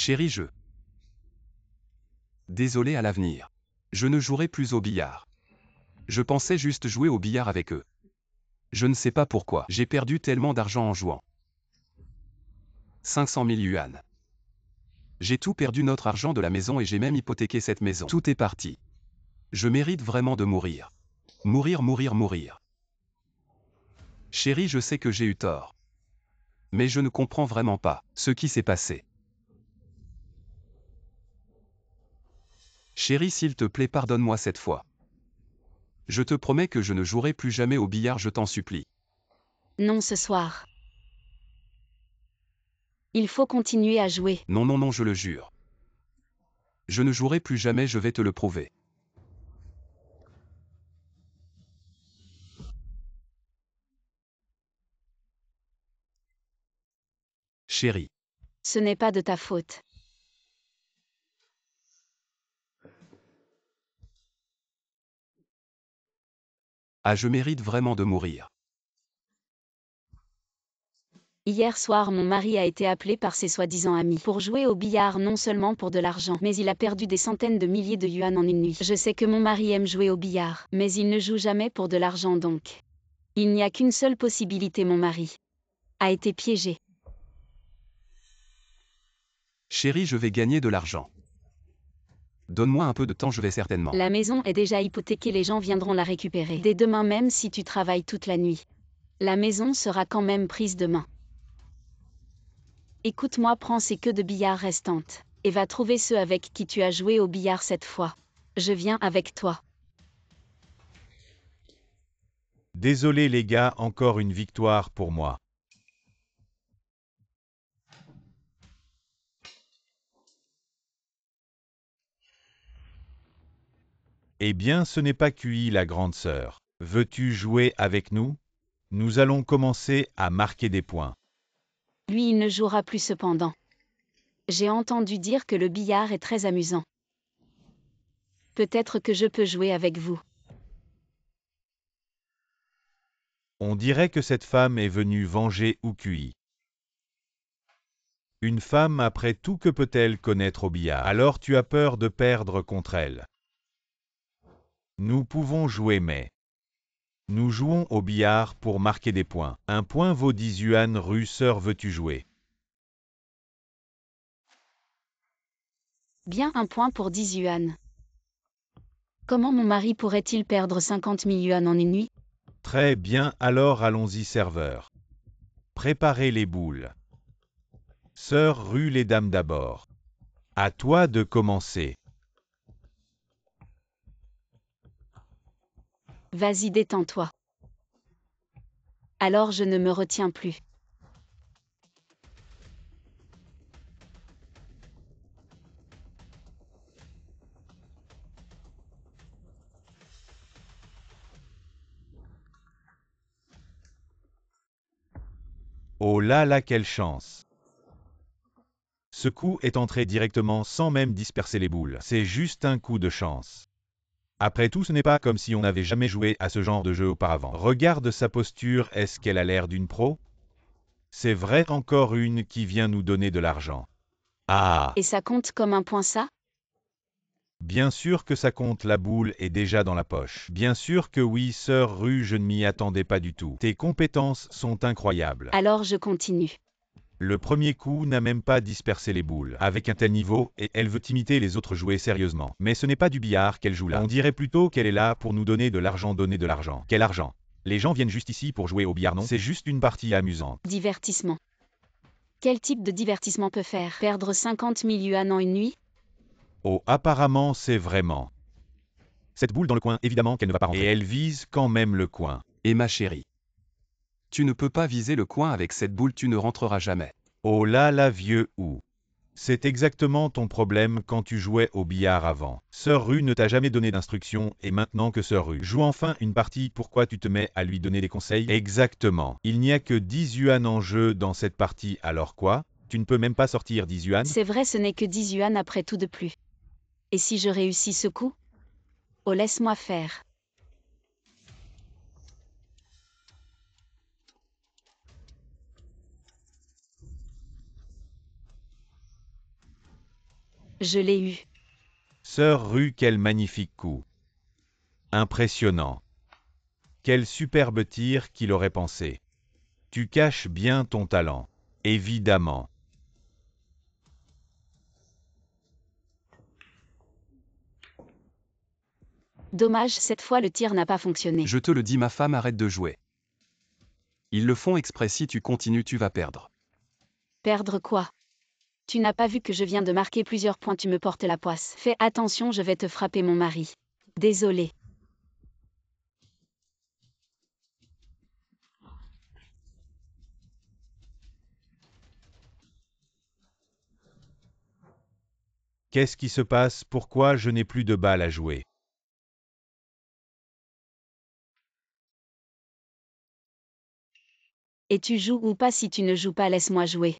Chérie, Désolé à l'avenir. Je ne jouerai plus au billard. Je pensais juste jouer au billard avec eux. Je ne sais pas pourquoi. J'ai perdu tellement d'argent en jouant. 500 000 yuan. J'ai tout perdu, notre argent de la maison, et j'ai même hypothéqué cette maison. Tout est parti. Je mérite vraiment de mourir. Mourir, mourir, mourir. Chérie, je sais que j'ai eu tort. Mais je ne comprends vraiment pas ce qui s'est passé. Chérie, s'il te plaît, pardonne-moi cette fois. Je te promets que je ne jouerai plus jamais au billard, je t'en supplie. Non, ce soir. Il faut continuer à jouer. Non, non, non, je le jure. Je ne jouerai plus jamais, je vais te le prouver. Chérie. Ce n'est pas de ta faute. Ah, je mérite vraiment de mourir. Hier soir, mon mari a été appelé par ses soi-disant amis pour jouer au billard, non seulement pour de l'argent, mais il a perdu des centaines de milliers de yuan en une nuit. Je sais que mon mari aime jouer au billard, mais il ne joue jamais pour de l'argent, donc. Il n'y a qu'une seule possibilité, mon mari a été piégé. Chérie, je vais gagner de l'argent. Donne-moi un peu de temps, je vais certainement. La maison est déjà hypothéquée, les gens viendront la récupérer. Dès demain, même si tu travailles toute la nuit. La maison sera quand même prise demain. Écoute-moi, prends ces queues de billard restantes, et va trouver ceux avec qui tu as joué au billard cette fois. Je viens avec toi. Désolé les gars, encore une victoire pour moi. Eh bien, ce n'est pas QI la grande sœur. Veux-tu jouer avec nous? Nous allons commencer à marquer des points. Lui, il ne jouera plus cependant. J'ai entendu dire que le billard est très amusant. Peut-être que je peux jouer avec vous. On dirait que cette femme est venue venger QI. Une femme, après tout, que peut-elle connaître au billard? Alors tu as peur de perdre contre elle. Nous pouvons jouer, mais nous jouons au billard pour marquer des points. Un point vaut 10 yuan. Rue sœur, veux-tu jouer? Bien, un point pour 10 yuan. Comment mon mari pourrait-il perdre 50 000 yuan en une nuit? Très bien, alors allons-y serveur. Préparez les boules. Sœur, rue les dames d'abord. À toi de commencer. Vas-y, détends-toi. Alors je ne me retiens plus. Oh là là, quelle chance! Ce coup est entré directement sans même disperser les boules. C'est juste un coup de chance. Après tout, ce n'est pas comme si on n'avait jamais joué à ce genre de jeu auparavant. Regarde sa posture, est-ce qu'elle a l'air d'une pro? C'est vrai, encore une qui vient nous donner de l'argent. Ah! Et ça compte comme un point, ça? Bien sûr que ça compte, la boule est déjà dans la poche. Bien sûr que oui, sœur Rue, je ne m'y attendais pas du tout. Tes compétences sont incroyables. Alors je continue. Le premier coup n'a même pas dispersé les boules. Avec un tel niveau, et elle veut imiter les autres jouer sérieusement. Mais ce n'est pas du billard qu'elle joue là. On dirait plutôt qu'elle est là pour nous donner de l'argent, donner de l'argent. Quel argent? Les gens viennent juste ici pour jouer au billard, non? C'est juste une partie amusante. Divertissement. Quel type de divertissement peut faire perdre 50 000 yuan en une nuit? Oh, apparemment c'est vraiment. Cette boule dans le coin, évidemment qu'elle ne va pas rentrer. Et elle vise quand même le coin. Et ma chérie. Tu ne peux pas viser le coin avec cette boule, tu ne rentreras jamais. Oh là là, vieux ou. C'est exactement ton problème quand tu jouais au billard avant. Sœur Rue ne t'a jamais donné d'instructions et maintenant que Sœur Rue joue enfin une partie, pourquoi tu te mets à lui donner des conseils? Exactement. Il n'y a que 10 yuan en jeu dans cette partie, alors quoi? Tu ne peux même pas sortir 10 yuan? C'est vrai, ce n'est que 10 yuan après tout de plus. Et si je réussis ce coup? Oh, laisse-moi faire. Je l'ai eu. Sœur Rue, quel magnifique coup. Impressionnant. Quel superbe tir qu'il aurait pensé. Tu caches bien ton talent. Évidemment. Dommage, cette fois le tir n'a pas fonctionné. Je te le dis, ma femme, arrête de jouer. Ils le font exprès, si tu continues tu vas perdre. Perdre quoi? Tu n'as pas vu que je viens de marquer plusieurs points, tu me portes la poisse. Fais attention, je vais te frapper mon mari. Désolé. Qu'est-ce qui se passe? Pourquoi je n'ai plus de balles à jouer? Et tu joues ou pas? Si tu ne joues pas, laisse-moi jouer.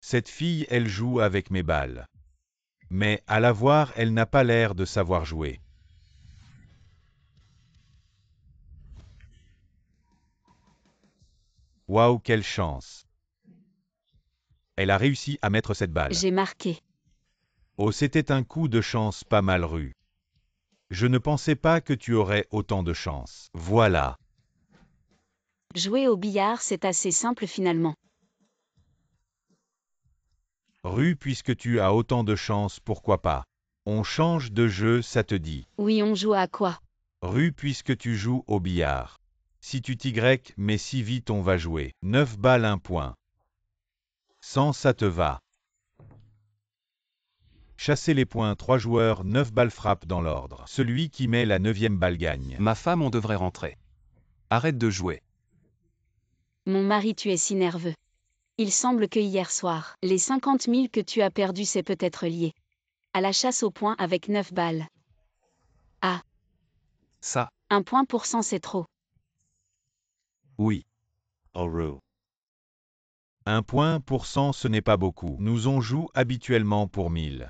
Cette fille, elle joue avec mes balles. Mais, à la voir, elle n'a pas l'air de savoir jouer. Waouh, quelle chance! Elle a réussi à mettre cette balle. J'ai marqué. Oh, c'était un coup de chance pas mal Rue. Je ne pensais pas que tu aurais autant de chance. Voilà. Jouer au billard, c'est assez simple finalement. Rue, puisque tu as autant de chance, pourquoi pas? On change de jeu, ça te dit? Oui, on joue à quoi? Rue, puisque tu joues au billard. Si tu t'y, mais si vite on va jouer. 9 balles 1 point. 100, ça te va. Chasser les points, 3 joueurs, 9 balles frappe dans l'ordre. Celui qui met la 9e balle gagne. Ma femme, on devrait rentrer. Arrête de jouer. Mon mari, tu es si nerveux. Il semble que hier soir, les 50 000 que tu as perdus, c'est peut-être lié à la chasse au point avec 9 balles. Ah, Ça, 1 point pour 100, c'est trop. oui. Oh, Rue. 1 point pour 100, ce n'est pas beaucoup. Nous on joue habituellement pour 1000.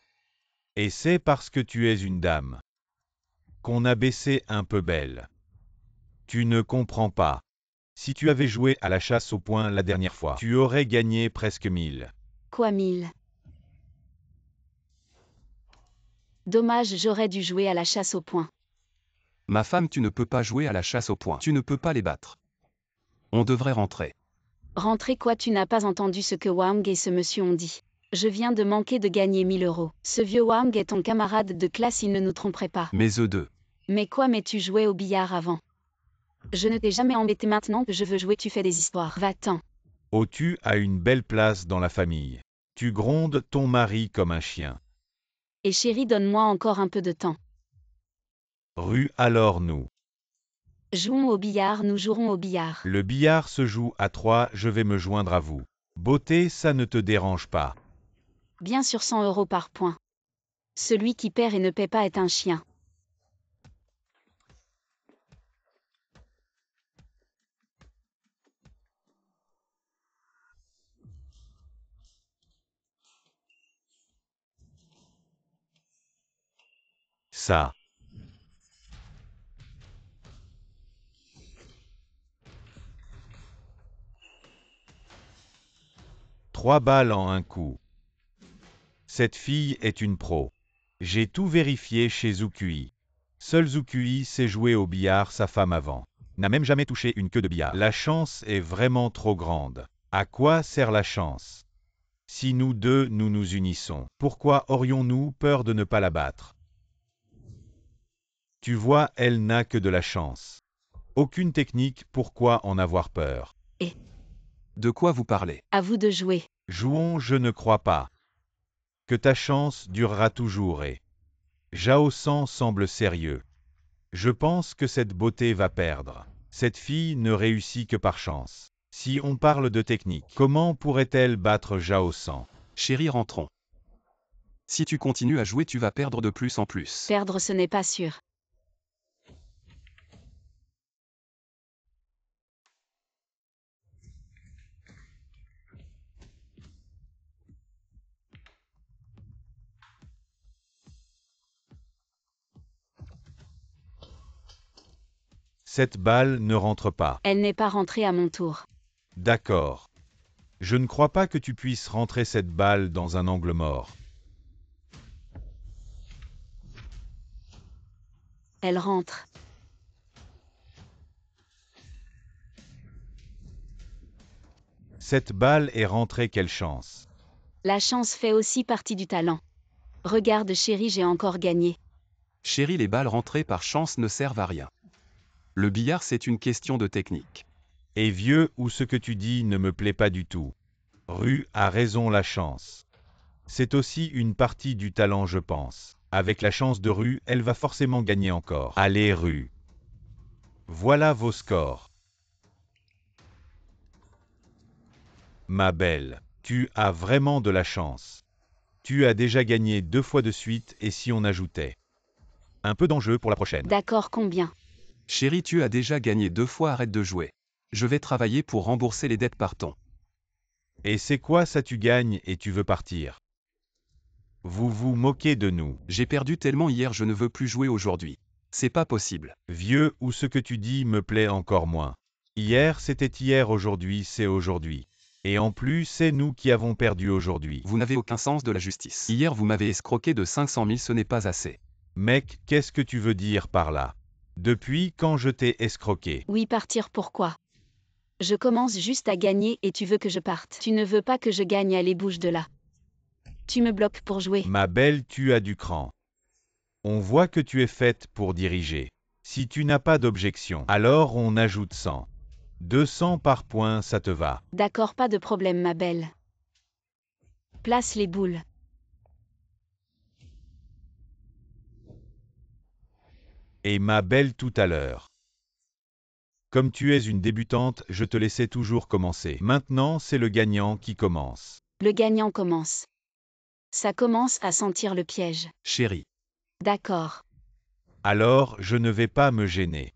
Et c'est parce que tu es une dame qu'on a baissé un peu belle. Tu ne comprends pas. Si tu avais joué à la chasse au point la dernière fois, tu aurais gagné presque 1000. Quoi 1000? Dommage, j'aurais dû jouer à la chasse au point. Ma femme, tu ne peux pas jouer à la chasse au point. Tu ne peux pas les battre. On devrait rentrer. Rentrer quoi? Tu n'as pas entendu ce que Wang et ce monsieur ont dit. Je viens de manquer de gagner 1000 euros. Ce vieux Wang est ton camarade de classe, il ne nous tromperait pas. Mais eux deux. Mais quoi? Mais tu jouais au billard avant. Je ne t'ai jamais embêté, maintenant que je veux jouer, tu fais des histoires. Va-t'en. Oh, tu as une belle place dans la famille. Tu grondes ton mari comme un chien. Et chérie, donne-moi encore un peu de temps. Rue, alors nous. Jouons au billard, nous jouerons au billard. Le billard se joue à 3, je vais me joindre à vous. Beauté, ça ne te dérange pas. Bien sûr, 100 euros par point. Celui qui perd et ne paie pas est un chien. Ça. Trois balles en un coup. Cette fille est une pro. J'ai tout vérifié chez Zukui. Seul Zukui sait jouer au billard, sa femme avant n'a même jamais touché une queue de billard. La chance est vraiment trop grande. À quoi sert la chance? Si nous deux nous nous unissons, pourquoi aurions-nous peur de ne pas la battre? Tu vois, elle n'a que de la chance. Aucune technique, pourquoi en avoir peur? De quoi vous parlez? À vous de jouer. Jouons, je ne crois pas que ta chance durera toujours et Zhao San semble sérieux. Je pense que cette beauté va perdre. Cette fille ne réussit que par chance. Si on parle de technique, comment pourrait-elle battre Zhao San? Chérie, rentrons. Si tu continues à jouer, tu vas perdre de plus en plus. Perdre, ce n'est pas sûr. Cette balle ne rentre pas. Elle n'est pas rentrée à mon tour. D'accord. Je ne crois pas que tu puisses rentrer cette balle dans un angle mort. Elle rentre. Cette balle est rentrée, quelle chance. La chance fait aussi partie du talent. Regarde chérie, j'ai encore gagné. Chérie, les balles rentrées par chance ne servent à rien. Le billard, c'est une question de technique. Et vieux, ou ce que tu dis ne me plaît pas du tout. Rue a raison, la chance. C'est aussi une partie du talent, je pense. Avec la chance de Rue, elle va forcément gagner encore. Allez Rue. Voilà vos scores. Ma belle, tu as vraiment de la chance. Tu as déjà gagné 2 fois de suite et si on ajoutait un peu d'enjeu pour la prochaine. D'accord, combien? Chérie, tu as déjà gagné 2 fois, arrête de jouer. Je vais travailler pour rembourser les dettes, partons. Et c'est quoi ça, tu gagnes et tu veux partir? Vous vous moquez de nous. J'ai perdu tellement hier, je ne veux plus jouer aujourd'hui. C'est pas possible. Vieux, ou ce que tu dis me plaît encore moins. Hier c'était hier, aujourd'hui c'est aujourd'hui. Et en plus c'est nous qui avons perdu aujourd'hui. Vous n'avez aucun sens de la justice. Hier vous m'avez escroqué de 500 000, ce n'est pas assez. Mec, qu'est-ce que tu veux dire par là? Depuis quand je t'ai escroqué? Oui, partir pourquoi? Je commence juste à gagner et tu veux que je parte. Tu ne veux pas que je gagne, allez bouge de là. Tu me bloques pour jouer. Ma belle, tu as du cran. On voit que tu es faite pour diriger. Si tu n'as pas d'objection, alors on ajoute 100. 200 par point, ça te va? D'accord, pas de problème ma belle. Place les boules. Et ma belle, tout à l'heure. Comme tu es une débutante, je te laissais toujours commencer. Maintenant, c'est le gagnant qui commence. Le gagnant commence. Ça commence à sentir le piège. Chérie. D'accord. Alors, je ne vais pas me gêner.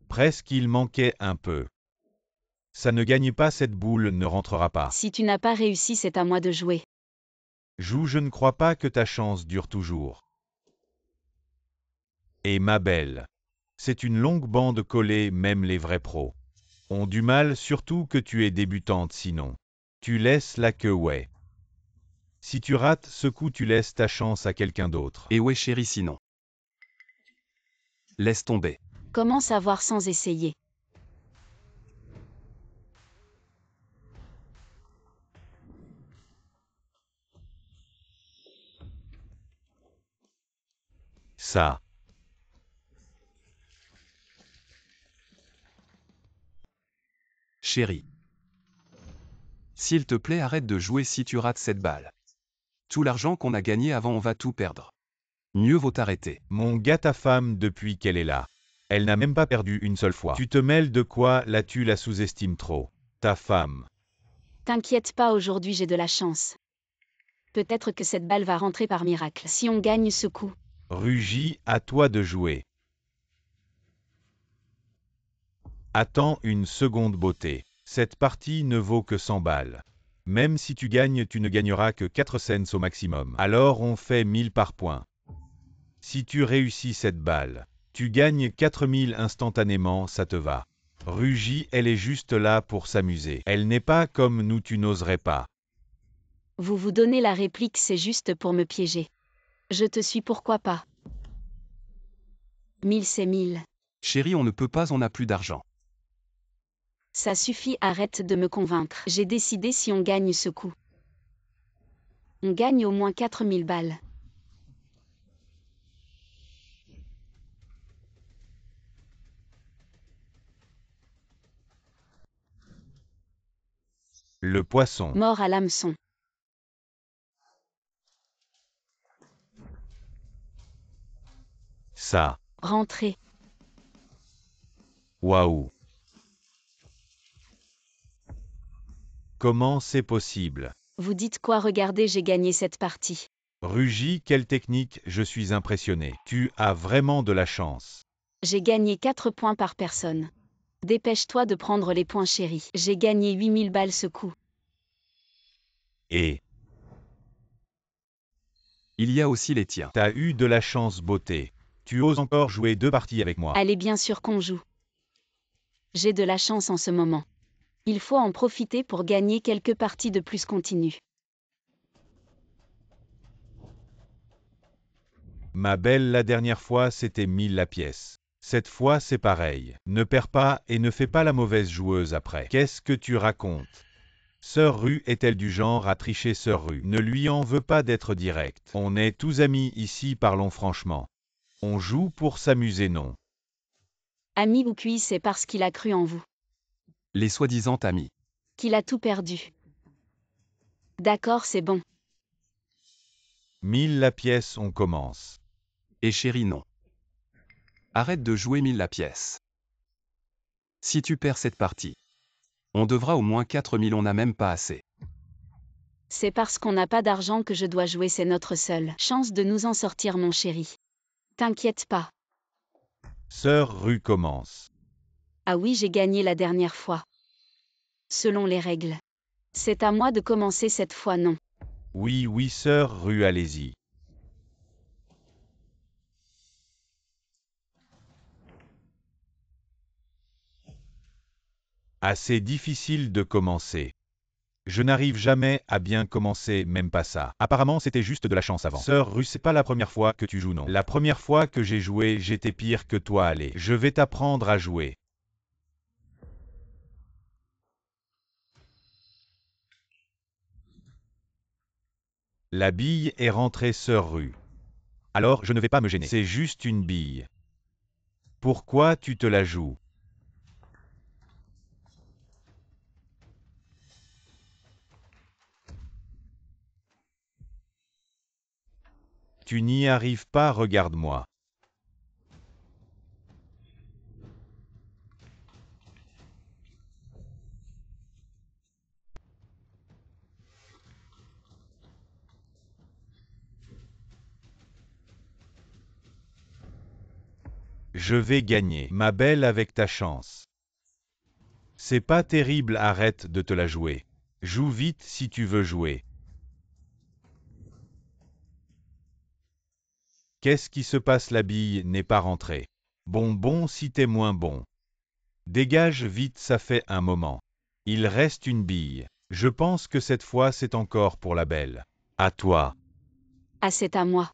Presque il manquait un peu. Ça ne gagne pas, cette boule ne rentrera pas. Si tu n'as pas réussi, c'est à moi de jouer. Joue, je ne crois pas que ta chance dure toujours. Et ma belle. C'est une longue bande collée, même les vrais pros ont du mal, surtout que tu es débutante sinon. Tu laisses la queue, ouais. Si tu rates ce coup, tu laisses ta chance à quelqu'un d'autre. Et ouais chérie, sinon. Laisse tomber. Comment savoir sans essayer? Ça. Chérie. S'il te plaît, arrête de jouer si tu rates cette balle. Tout l'argent qu'on a gagné avant, on va tout perdre. Mieux vaut t'arrêter. Mon gars, ta femme, depuis qu'elle est là, elle n'a même pas perdu une seule fois. Tu te mêles de quoi? Là, tu la sous-estimes trop. Ta femme. T'inquiète pas, aujourd'hui j'ai de la chance. Peut-être que cette balle va rentrer par miracle. Si on gagne ce coup. Rugy, à toi de jouer. Attends une seconde, beauté. Cette partie ne vaut que 100 balles. Même si tu gagnes, tu ne gagneras que 4 cents au maximum. Alors on fait 1000 par point. Si tu réussis cette balle, tu gagnes 4000 instantanément, ça te va. Rugy, elle est juste là pour s'amuser. Elle n'est pas comme nous, tu n'oserais pas. Vous vous donnez la réplique, c'est juste pour me piéger. Je te suis, pourquoi pas. 1000 c'est 1000. Chérie, on ne peut pas, on n'a plus d'argent. Ça suffit, arrête de me convaincre. J'ai décidé, si on gagne ce coup. On gagne au moins 4000 balles. Le poisson. Mort à l'hameçon. Ça. Rentrez. Waouh. Comment c'est possible? Vous dites quoi? Regardez, j'ai gagné cette partie. Rugy, quelle technique, je suis impressionné. Tu as vraiment de la chance. J'ai gagné 4 points par personne. Dépêche-toi de prendre les points chérie. J'ai gagné 8000 balles ce coup. Et Il y a aussi les tiens. T'as eu de la chance, beauté. Tu oses encore jouer 2 parties avec moi. Allez, bien sûr qu'on joue. J'ai de la chance en ce moment. Il faut en profiter pour gagner quelques parties de plus continues. Ma belle, la dernière fois, c'était 1000 la pièce. Cette fois, c'est pareil. Ne perds pas et ne fais pas la mauvaise joueuse après. Qu'est-ce que tu racontes? Sœur Rue est-elle du genre à tricher Sœur Rue? Ne lui en veux pas d'être direct. On est tous amis ici, parlons franchement. On joue pour s'amuser, non? Ami ou cuit, c'est parce qu'il a cru en vous. Les soi-disant amis. Qu'il a tout perdu. D'accord, c'est bon. 1000 la pièce, on commence. Et chérie, non. Arrête de jouer 1000 la pièce. Si tu perds cette partie, on devra au moins 4000, on n'a même pas assez. C'est parce qu'on n'a pas d'argent que je dois jouer, c'est notre seule chance de nous en sortir, mon chéri. T'inquiète pas. Sœur Rue commence. Ah oui, j'ai gagné la dernière fois. Selon les règles. C'est à moi de commencer cette fois, non? Oui, oui, Sœur Rue, allez-y. Assez difficile de commencer. Je n'arrive jamais à bien commencer, même pas ça. Apparemment, c'était juste de la chance avant. Sœur Rue, c'est pas la première fois que tu joues, non? La première fois que j'ai joué, j'étais pire que toi, allez. Je vais t'apprendre à jouer. La bille est rentrée, Sœur Rue. Alors, je ne vais pas me gêner. C'est juste une bille. Pourquoi tu te la joues? Tu n'y arrives pas, regarde-moi. Je vais gagner, ma belle, avec ta chance. C'est pas terrible, arrête de te la jouer. Joue vite si tu veux jouer. Qu'est-ce qui se passe? La bille n'est pas rentrée. Bon, si t'es moins bon. Dégage vite, ça fait un moment. Il reste une bille. Je pense que cette fois c'est encore pour la belle. À toi. Ah, c'est à moi.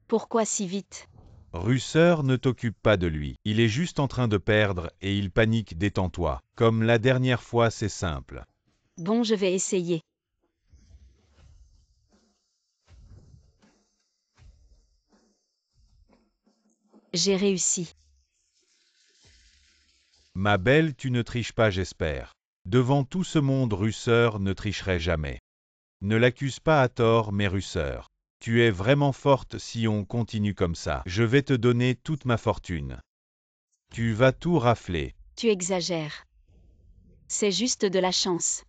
Pourquoi si vite? Russeur, ne t'occupe pas de lui. Il est juste en train de perdre et il panique, détends-toi. Comme la dernière fois, c'est simple. Bon, je vais essayer. J'ai réussi. Ma belle, tu ne triches pas, j'espère. Devant tout ce monde, Russeur ne tricherait jamais. Ne l'accuse pas à tort, mais Russeur. Tu es vraiment forte si on continue comme ça. Je vais te donner toute ma fortune. Tu vas tout rafler. Tu exagères. C'est juste de la chance.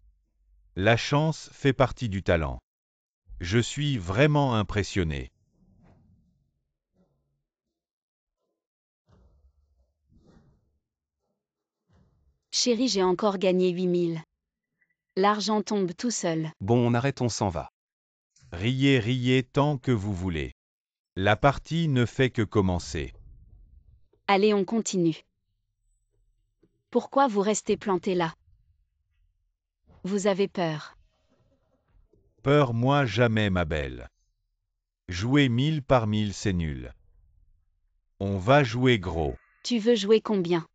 La chance fait partie du talent. Je suis vraiment impressionné. Chérie, j'ai encore gagné 8000. L'argent tombe tout seul. Bon, on arrête, on s'en va. Riez, riez tant que vous voulez. La partie ne fait que commencer. Allez, on continue. Pourquoi vous restez planté là? Vous avez peur. Peur, moi jamais, ma belle. Jouer 1000 par 1000, c'est nul. On va jouer gros. Tu veux jouer combien?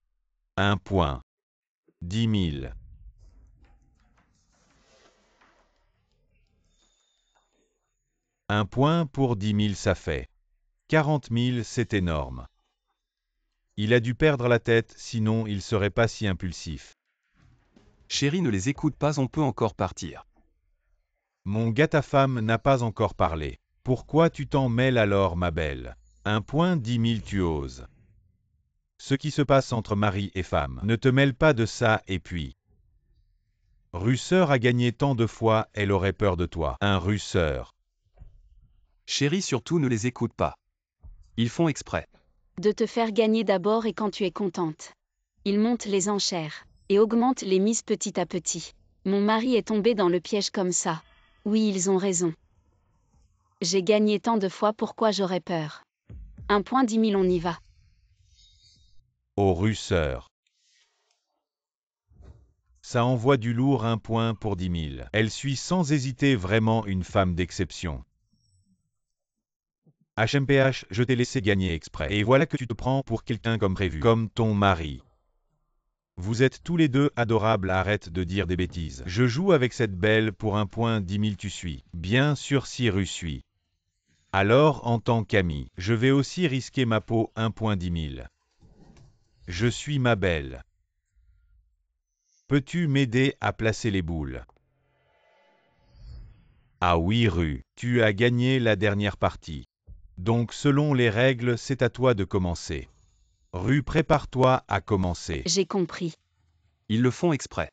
1 point. 10 000. Un point pour 10 000, ça fait 40 000, c'est énorme. Il a dû perdre la tête, sinon il serait pas si impulsif. Chérie, ne les écoute pas, on peut encore partir. Mon gars, ta femme n'a pas encore parlé. Pourquoi tu t'en mêles alors, ma belle? 1 point, 10 000, tu oses. Ce qui se passe entre mari et femme. Ne te mêle pas de ça, et puis. Russeur a gagné tant de fois, elle aurait peur de toi. Un Russeur. Chérie, surtout ne les écoute pas. Ils font exprès. De te faire gagner d'abord et quand tu es contente. Ils montent les enchères et augmentent les mises petit à petit. Mon mari est tombé dans le piège comme ça. Oui, ils ont raison. J'ai gagné tant de fois, pourquoi j'aurais peur? 1 point 10 000, on y va. Au russeur. Ça envoie du lourd, 1 point pour 10 000. Elle suit sans hésiter vraiment une femme d'exception. HMPH, je t'ai laissé gagner exprès. Et voilà que tu te prends pour quelqu'un comme prévu. Comme ton mari. Vous êtes tous les deux adorables, arrête de dire des bêtises. Je joue avec cette belle pour 1 point 10 000, tu suis. Bien sûr Cyrus suit. Alors en tant qu'ami, je vais aussi risquer ma peau, 1 point 10 000. Je suis ma belle. Peux-tu m'aider à placer les boules? Ah oui Ru, tu as gagné la dernière partie. Donc selon les règles, c'est à toi de commencer. Ru, prépare-toi à commencer. J'ai compris. Ils le font exprès.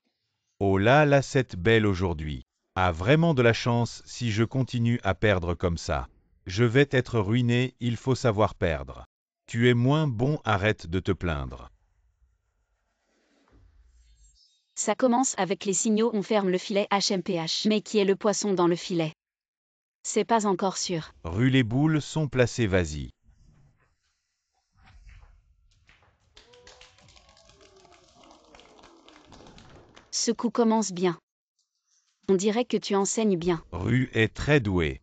Oh là là, cette belle aujourd'hui a vraiment de la chance. Si je continue à perdre comme ça, je vais être ruiné, il faut savoir perdre. Tu es moins bon, arrête de te plaindre. Ça commence avec les signaux, on ferme le filet HMPH. Mais qui est le poisson dans le filet? C'est pas encore sûr. Ru, les boules sont placées, vas-y. Ce coup commence bien. On dirait que tu enseignes bien. Ru est très douée.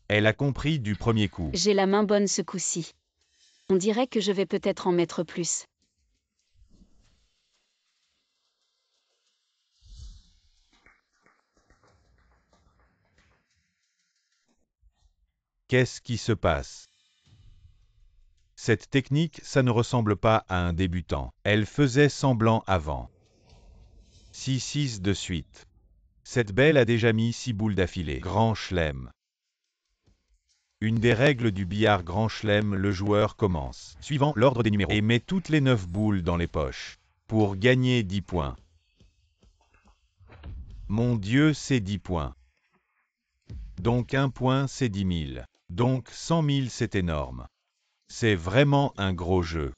Elle a compris du premier coup. J'ai la main bonne ce coup-ci. On dirait que je vais peut-être en mettre plus. Qu'est-ce qui se passe? Cette technique, ça ne ressemble pas à un débutant. Elle faisait semblant avant. 6-6 de suite. Cette belle a déjà mis 6 boules d'affilée. Grand chelem. Une des règles du billard grand chelem, le joueur commence, suivant l'ordre des numéros, et met toutes les 9 boules dans les poches, pour gagner 10 points. Mon Dieu, c'est 10 points. Donc 1 point, c'est 10 000. Donc 100 000, c'est énorme. C'est vraiment un gros jeu.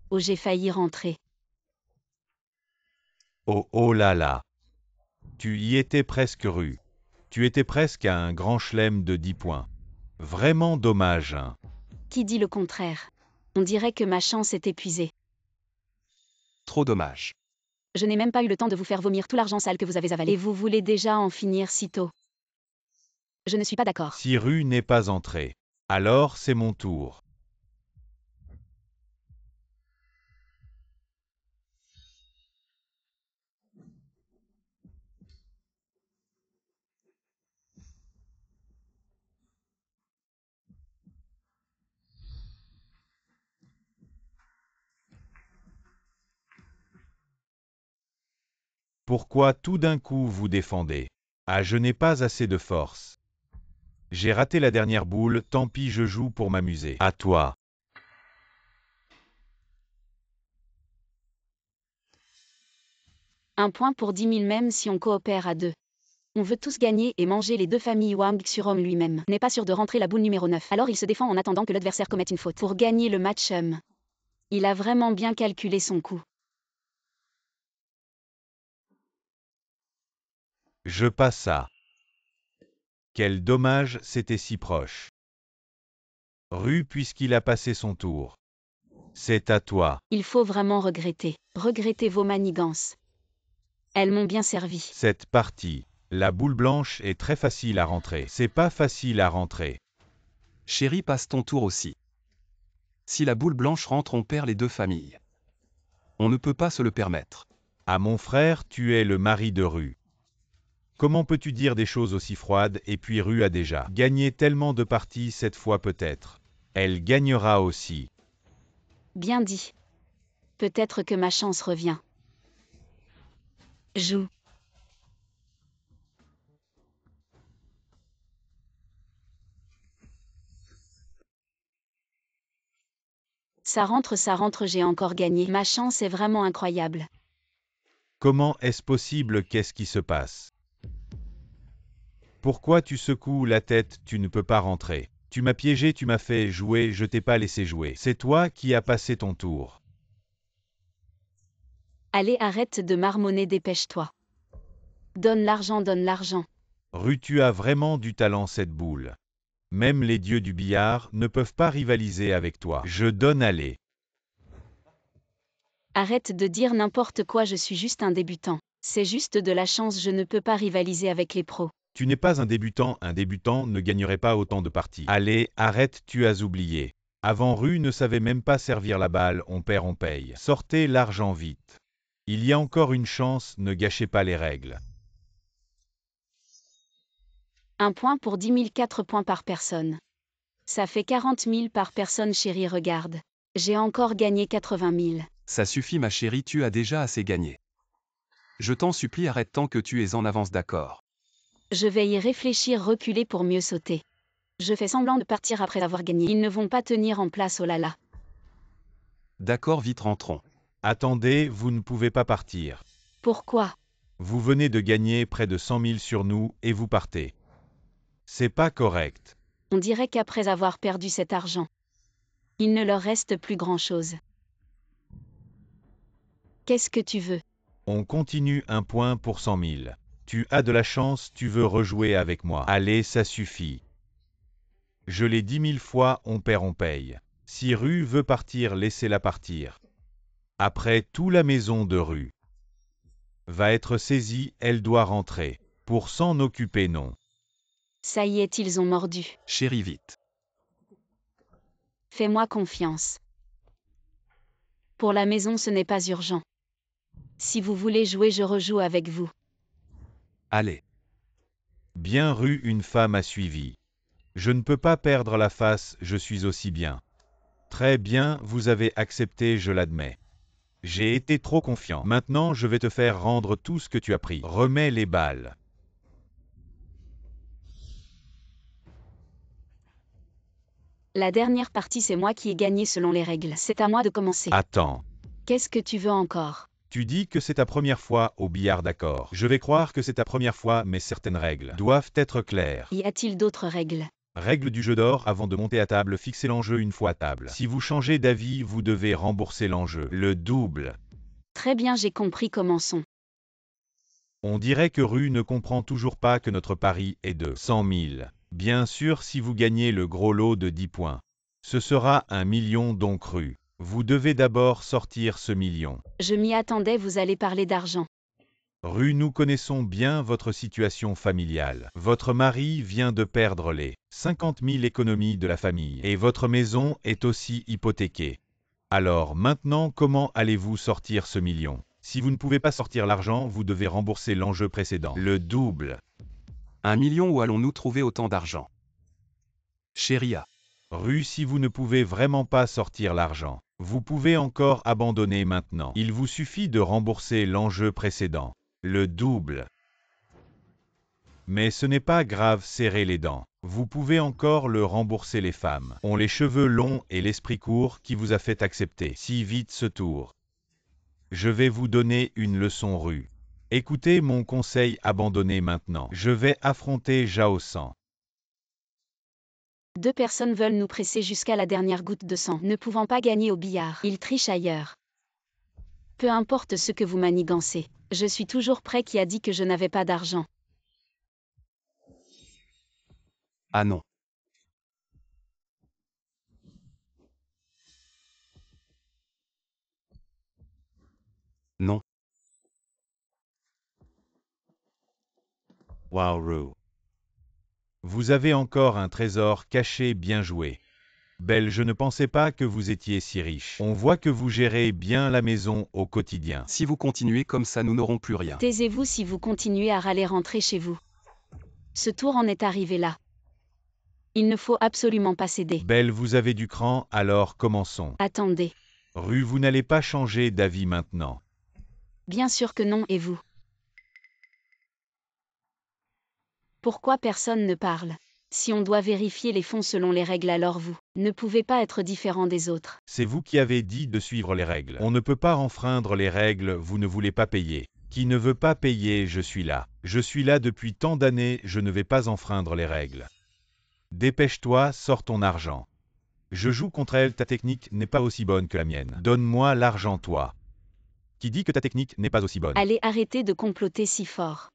Oh, j'ai failli rentrer. Oh oh là là. Tu y étais presque Ru. Tu étais presque à un grand chelem de 10 points. Vraiment dommage, hein. Qui dit le contraire? On dirait que ma chance est épuisée. Trop dommage. Je n'ai même pas eu le temps de vous faire vomir tout l'argent sale que vous avez avalé. Et vous voulez déjà en finir si tôt? Je ne suis pas d'accord. Si Ru n'est pas entré, alors c'est mon tour. Pourquoi tout d'un coup vous défendez? Ah, je n'ai pas assez de force. J'ai raté la dernière boule, tant pis, je joue pour m'amuser. À toi. Un point pour 10 000 même si on coopère à deux. On veut tous gagner et manger les deux familles. Wang Xurom lui-même n'est pas sûr de rentrer la boule numéro 9. Alors il se défend en attendant que l'adversaire commette une faute. Pour gagner le match, il a vraiment bien calculé son coup. Je passe à. Quel dommage, c'était si proche. Ru, puisqu'il a passé son tour. C'est à toi. Il faut vraiment regretter. Regretter vos manigances. Elles m'ont bien servi. Cette partie. La boule blanche est très facile à rentrer. C'est pas facile à rentrer. Chérie, passe ton tour aussi. Si la boule blanche rentre, on perd les deux familles. On ne peut pas se le permettre. Ah mon frère, tu es le mari de Ru. Comment peux-tu dire des choses aussi froides? Et puis Ru a déjà gagné tellement de parties, cette fois peut-être. Elle gagnera aussi. Bien dit. Peut-être que ma chance revient. Joue. Ça rentre, j'ai encore gagné. Ma chance est vraiment incroyable. Comment est-ce possible? Qu'est-ce qui se passe? Pourquoi tu secoues la tête? Tu ne peux pas rentrer. Tu m'as piégé, tu m'as fait jouer, je t'ai pas laissé jouer. C'est toi qui as passé ton tour. Allez, arrête de marmonner, dépêche-toi. Donne l'argent, donne l'argent. Rue, tu as vraiment du talent cette boule. Même les dieux du billard ne peuvent pas rivaliser avec toi. Je donne allez. Arrête de dire n'importe quoi, je suis juste un débutant. C'est juste de la chance, je ne peux pas rivaliser avec les pros. Tu n'es pas un débutant ne gagnerait pas autant de parties. Allez, arrête, tu as oublié. Avant Rue ne savait même pas servir la balle, on perd, on paye. Sortez l'argent vite. Il y a encore une chance, ne gâchez pas les règles. 1 point pour 10 000, 4 points par personne. Ça fait 40 000 par personne, chérie, regarde. J'ai encore gagné 80 000. Ça suffit ma chérie, tu as déjà assez gagné. Je t'en supplie, arrête tant que tu es en avance, d'accord. Je vais y réfléchir, reculer pour mieux sauter. Je fais semblant de partir après avoir gagné. Ils ne vont pas tenir en place, oh là là. D'accord, vite rentrons. Attendez, vous ne pouvez pas partir. Pourquoi? Vous venez de gagner près de 100 000 sur nous et vous partez. C'est pas correct. On dirait qu'après avoir perdu cet argent, il ne leur reste plus grand-chose. Qu'est-ce que tu veux? On continue 1 point pour 100 000. Tu as de la chance, tu veux rejouer avec moi. Allez, ça suffit. Je l'ai dit 1000 fois, on perd, on paye. Si Rue veut partir, laissez-la partir. Après tout, la maison de Rue va être saisie, elle doit rentrer. Pour s'en occuper, non. Ça y est, ils ont mordu. Chérie, vite. Fais-moi confiance. Pour la maison, ce n'est pas urgent. Si vous voulez jouer, je rejoue avec vous. Allez. Bien Rue, une femme a suivi. Je ne peux pas perdre la face, je suis aussi bien. Très bien, vous avez accepté, je l'admets. J'ai été trop confiant. Maintenant, je vais te faire rendre tout ce que tu as pris. Remets les balles. La dernière partie, c'est moi qui ai gagné selon les règles. C'est à moi de commencer. Attends. Qu'est-ce que tu veux encore? Tu dis que c'est ta première fois au billard, d'accord. Je vais croire que c'est ta première fois, mais certaines règles doivent être claires. Y a-t-il d'autres règles? Règle du jeu d'or, avant de monter à table, fixez l'enjeu une fois à table. Si vous changez d'avis, vous devez rembourser l'enjeu. Le double. Très bien, j'ai compris, commençons. On dirait que Rue ne comprend toujours pas que notre pari est de 100 000. Bien sûr, si vous gagnez le gros lot de 10 points. Ce sera 1 million, donc Rue. Vous devez d'abord sortir ce million. Je m'y attendais, vous allez parler d'argent. Rue, nous connaissons bien votre situation familiale. Votre mari vient de perdre les 50 000 économies de la famille et votre maison est aussi hypothéquée. Alors maintenant, comment allez-vous sortir ce million? Si vous ne pouvez pas sortir l'argent, vous devez rembourser l'enjeu précédent. Le double. 1 million, où allons-nous trouver autant d'argent? Chérie A. Rue, si vous ne pouvez vraiment pas sortir l'argent, vous pouvez encore abandonner maintenant. Il vous suffit de rembourser l'enjeu précédent. Le double. Mais ce n'est pas grave, serrez les dents. Vous pouvez encore le rembourser, les femmes ont les cheveux longs et l'esprit court qui vous a fait accepter si vite ce tour. Je vais vous donner une leçon Rue. Écoutez mon conseil, abandonnez maintenant. Je vais affronter Jao San. 2 personnes veulent nous presser jusqu'à la dernière goutte de sang, ne pouvant pas gagner au billard. Ils trichent ailleurs. Peu importe ce que vous manigancez, je suis toujours prêt. Qui a dit que je n'avais pas d'argent? Ah non. Non. Wow Rue. Vous avez encore un trésor caché, bien joué. Belle, je ne pensais pas que vous étiez si riche. On voit que vous gérez bien la maison au quotidien. Si vous continuez comme ça, nous n'aurons plus rien. Taisez-vous si vous continuez à râler, rentrez chez vous. Ce tour en est arrivé là. Il ne faut absolument pas céder. Belle, vous avez du cran, alors commençons. Attendez. Rue, vous n'allez pas changer d'avis maintenant. Bien sûr que non, et vous? Pourquoi personne ne parle? Si on doit vérifier les fonds selon les règles, alors vous ne pouvez pas être différent des autres. C'est vous qui avez dit de suivre les règles. On ne peut pas enfreindre les règles, vous ne voulez pas payer. Qui ne veut pas payer, je suis là. Je suis là depuis tant d'années, je ne vais pas enfreindre les règles. Dépêche-toi, sors ton argent. Je joue contre elle, ta technique n'est pas aussi bonne que la mienne. Donne-moi l'argent, toi. qui dit que ta technique n'est pas aussi bonne. Allez, arrêtez de comploter si fort.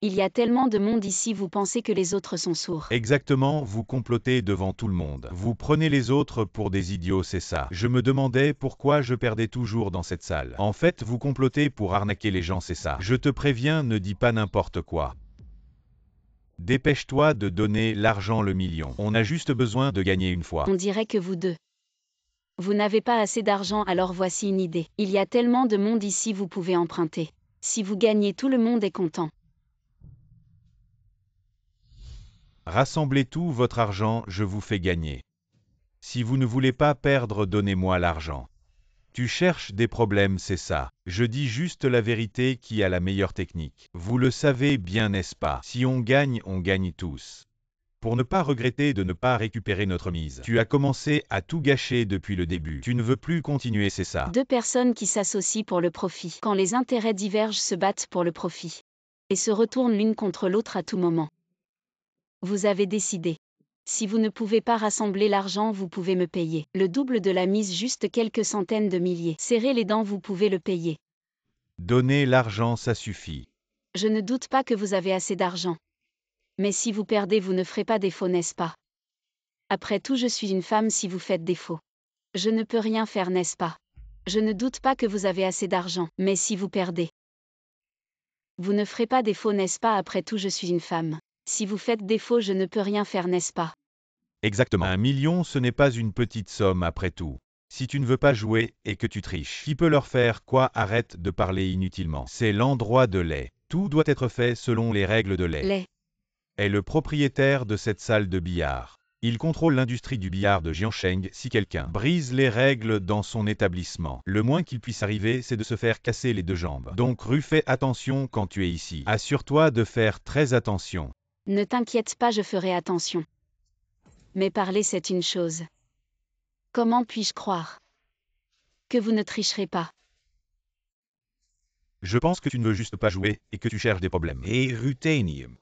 Il y a tellement de monde ici, vous pensez que les autres sont sourds. Exactement, vous complotez devant tout le monde. Vous prenez les autres pour des idiots, c'est ça. Je me demandais pourquoi je perdais toujours dans cette salle. En fait, vous complotez pour arnaquer les gens, c'est ça. Je te préviens, ne dis pas n'importe quoi. Dépêche-toi de donner l'argent, le million. On a juste besoin de gagner une fois. On dirait que vous deux. Vous n'avez pas assez d'argent, alors voici une idée. Il y a tellement de monde ici, vous pouvez emprunter. Si vous gagnez, tout le monde est content. Rassemblez tout votre argent, je vous fais gagner. Si vous ne voulez pas perdre, donnez-moi l'argent. Tu cherches des problèmes, c'est ça. Je dis juste la vérité, qui a la meilleure technique. Vous le savez bien, n'est-ce pas? Si on gagne tous. Pour ne pas regretter de ne pas récupérer notre mise. Tu as commencé à tout gâcher depuis le début. Tu ne veux plus continuer, c'est ça. Deux personnes qui s'associent pour le profit. Quand les intérêts divergent, se battent pour le profit. Et se retournent l'une contre l'autre à tout moment. Vous avez décidé. Si vous ne pouvez pas rassembler l'argent, vous pouvez me payer. Le double de la mise, juste quelques centaines de milliers. Serrez les dents, vous pouvez le payer. Donnez l'argent, ça suffit. Je ne doute pas que vous avez assez d'argent. Mais si vous perdez, vous ne ferez pas défaut, n'est-ce pas? Après tout, je suis une femme, si vous faites défaut. Je ne peux rien faire, n'est-ce pas? Je ne doute pas que vous avez assez d'argent, mais si vous perdez, vous ne ferez pas défaut, n'est-ce pas? Après tout, je suis une femme. Si vous faites défaut, je ne peux rien faire, n'est-ce pas? Exactement. 1 million, ce n'est pas une petite somme après tout. Si tu ne veux pas jouer et que tu triches, qui peut leur faire quoi? Arrête de parler inutilement. C'est l'endroit de lait. Tout doit être fait selon les règles de lait. Lait. Est le propriétaire de cette salle de billard. Il contrôle l'industrie du billard de Jiansheng. Si quelqu'un brise les règles dans son établissement, le moins qu'il puisse arriver, c'est de se faire casser les deux jambes. Donc Rue, fais attention quand tu es ici. Assure-toi de faire très attention. Ne t'inquiète pas, je ferai attention. Mais parler, c'est une chose. Comment puis-je croire que vous ne tricherez pas? Je pense que tu ne veux juste pas jouer et que tu cherches des problèmes. Et Rutanium.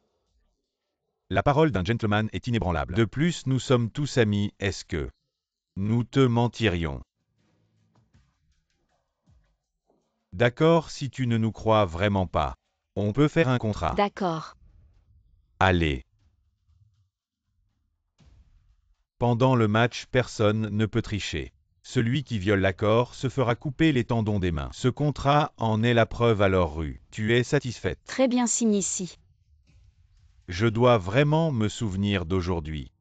La parole d'un gentleman est inébranlable. De plus, nous sommes tous amis, est-ce que nous te mentirions? D'accord, si tu ne nous crois vraiment pas, on peut faire un contrat. D'accord. Allez. Pendant le match, personne ne peut tricher. Celui qui viole l'accord se fera couper les tendons des mains. Ce contrat en est la preuve, alors Rue. Tu es satisfaite? Très bien, signe ici. Je dois vraiment me souvenir d'aujourd'hui.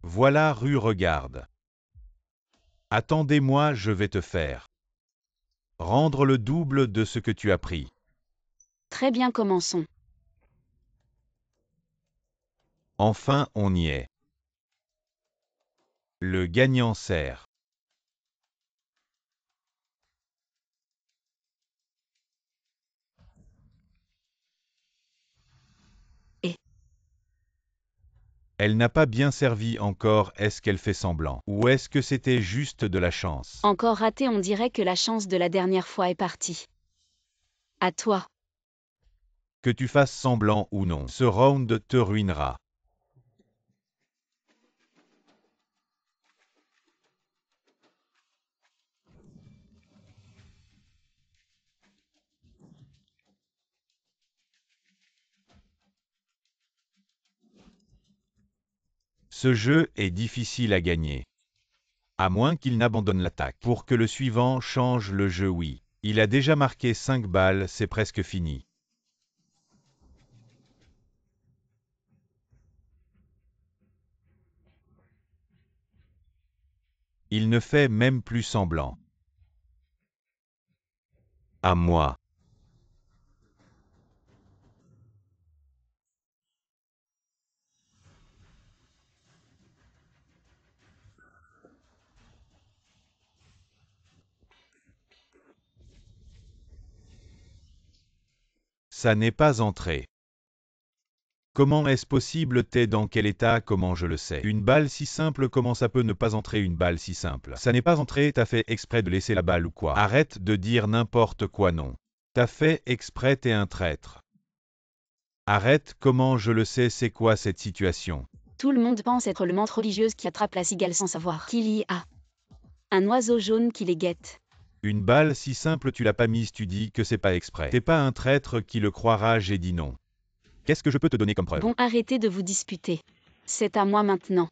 Voilà, Rue, regarde. Attendez-moi, je vais te faire rendre le double de ce que tu as pris. Très bien, commençons. Enfin, on y est. Le gagnant sert. Et Elle n'a pas bien servi encore, est-ce qu'elle fait semblant? Ou est-ce que c'était juste de la chance? encore raté, on dirait que la chance de la dernière fois est partie. À toi. Que tu fasses semblant ou non, ce round te ruinera. Ce jeu est difficile à gagner. À moins qu'il n'abandonne l'attaque. Pour que le suivant change le jeu, oui. Il a déjà marqué 5 balles, c'est presque fini. Il ne fait même plus semblant. À moi. Ça n'est pas entré. Comment est-ce possible? T'es dans quel état? Comment je le sais? Une balle si simple, comment ça peut ne pas entrer? Une balle si simple. Ça n'est pas entré, t'as fait exprès de laisser la balle ou quoi? Arrête de dire n'importe quoi, non. T'as fait exprès, t'es un traître. Arrête, comment je le sais? C'est quoi cette situation? Tout le monde pense être le menthe religieuse qui attrape la cigale sans savoir qu'il y a un oiseau jaune qui les guette. Une balle si simple tu l'as pas mise, tu dis que c'est pas exprès. T'es pas un traître qui le croira, j'ai dit non. Qu'est-ce que je peux te donner comme preuve? Bon, arrêtez de vous disputer. C'est à moi maintenant.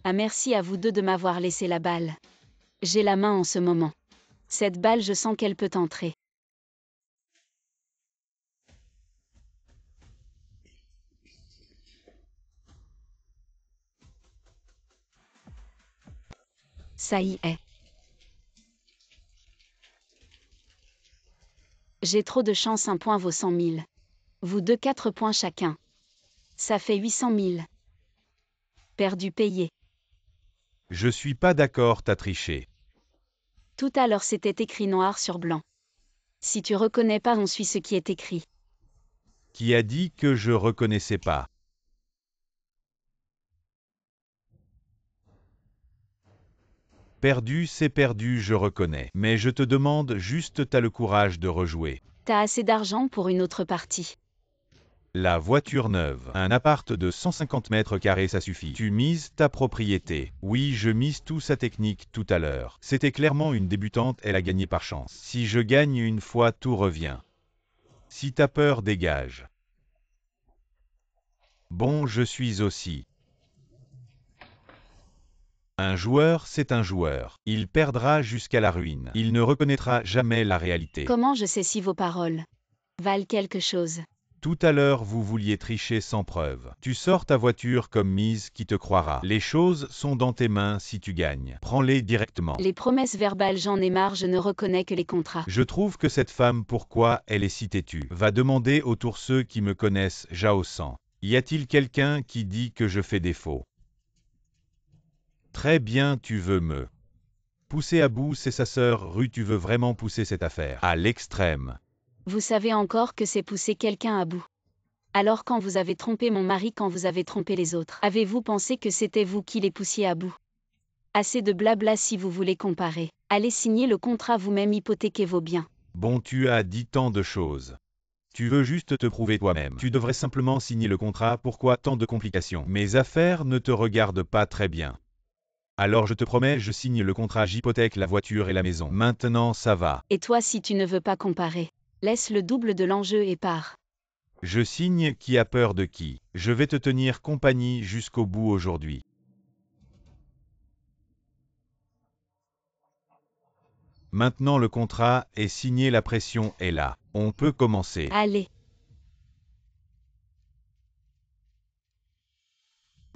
Ah, merci à vous deux de m'avoir laissé la balle. J'ai la main en ce moment. Cette balle, je sens qu'elle peut entrer. Ça y est. J'ai trop de chance, un point vaut 100 000. Vous deux 4 points chacun. Ça fait 800 000. Perdu payé. Je suis pas d'accord, t'as triché. Tout à l'heure c'était écrit noir sur blanc. Si tu reconnais pas, on suit ce qui est écrit. Qui a dit que je reconnaissais pas? Perdu, c'est perdu, je reconnais. Mais je te demande juste, t'as le courage de rejouer. T'as assez d'argent pour une autre partie. La voiture neuve. Un appart de 150 mètres carrés, ça suffit. Tu mises ta propriété. Oui, je mise tout sa technique tout à l'heure. C'était clairement une débutante, elle a gagné par chance. Si je gagne une fois, tout revient. Si t'as peur, dégage. Bon, je suis aussi. Un joueur, c'est un joueur. Il perdra jusqu'à la ruine. Il ne reconnaîtra jamais la réalité. Comment je sais si vos paroles valent quelque chose? Tout à l'heure, vous vouliez tricher sans preuve. Tu sors ta voiture comme mise, qui te croira. Les choses sont dans tes mains si tu gagnes. Prends-les directement. Les promesses verbales, j'en ai marre, je ne reconnais que les contrats. Je trouve que cette femme, pourquoi elle est si têtue? Va demander autour ceux qui me connaissent, Jao Sang. Y a-t-il quelqu'un qui dit que je fais défaut? Très bien, tu veux me pousser à bout, c'est sa sœur Rue, tu veux vraiment pousser cette affaire à l'extrême. Vous savez encore que c'est pousser quelqu'un à bout. Alors quand vous avez trompé mon mari, quand vous avez trompé les autres, avez-vous pensé que c'était vous qui les poussiez à bout? Assez de blabla si vous voulez comparer. Allez signer le contrat vous-même, hypothéquer vos biens. Bon, tu as dit tant de choses. Tu veux juste te prouver toi-même. Tu devrais simplement signer le contrat, pourquoi tant de complications? Mes affaires ne te regardent pas très bien. Alors je te promets, je signe le contrat, j'hypothèque la voiture et la maison. Maintenant ça va. Et toi, si tu ne veux pas comparer, laisse le double de l'enjeu et pars. Je signe, qui a peur de qui? Je vais te tenir compagnie jusqu'au bout aujourd'hui. Maintenant le contrat est signé, la pression est là. On peut commencer. Allez.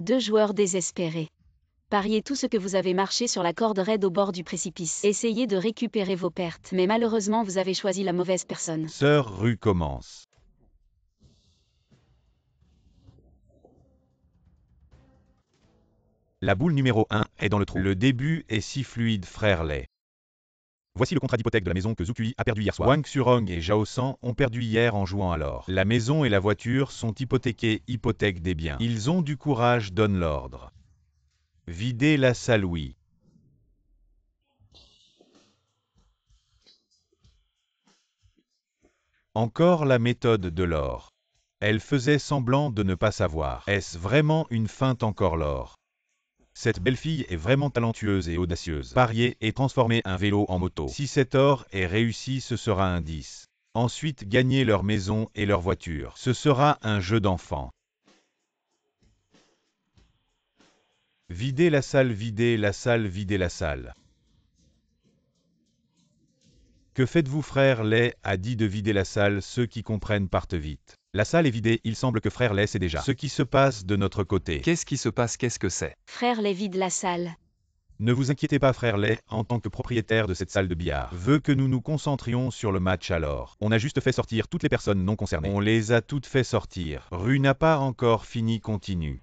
Deux joueurs désespérés. Pariez tout ce que vous avez marché sur la corde raide au bord du précipice. Essayez de récupérer vos pertes, mais malheureusement vous avez choisi la mauvaise personne. Sœur Rue commence. La boule numéro 1 est dans le trou. Le début est si fluide, frère Lay. Voici le contrat d'hypothèque de la maison que Zukui a perdu hier soir. Wang Surong et Jao Sang ont perdu hier en jouant alors. La maison et la voiture sont hypothéquées, hypothèque des biens. Ils ont du courage, donne l'ordre. Videz la salle, oui. Encore la méthode de l'or. Elle faisait semblant de ne pas savoir. Est-ce vraiment une feinte encore l'or? Cette belle fille est vraiment talentueuse et audacieuse. Parier et transformer un vélo en moto. Si cet or est réussi, ce sera un 10. Ensuite, gagner leur maison et leur voiture. Ce sera un jeu d'enfant. Videz la salle, videz la salle, videz la salle. Que faites-vous, frère Lay a dit de vider la salle, ceux qui comprennent partent vite. La salle est vidée, il semble que frère Lay sait déjà ce qui se passe de notre côté. Qu'est-ce qui se passe? Qu'est-ce que c'est? Frère Lay vide la salle. Ne vous inquiétez pas, frère Lay, en tant que propriétaire de cette salle de billard, veut que nous nous concentrions sur le match alors. On a juste fait sortir toutes les personnes non concernées. On les a toutes fait sortir. Rue n'a pas encore fini, continue.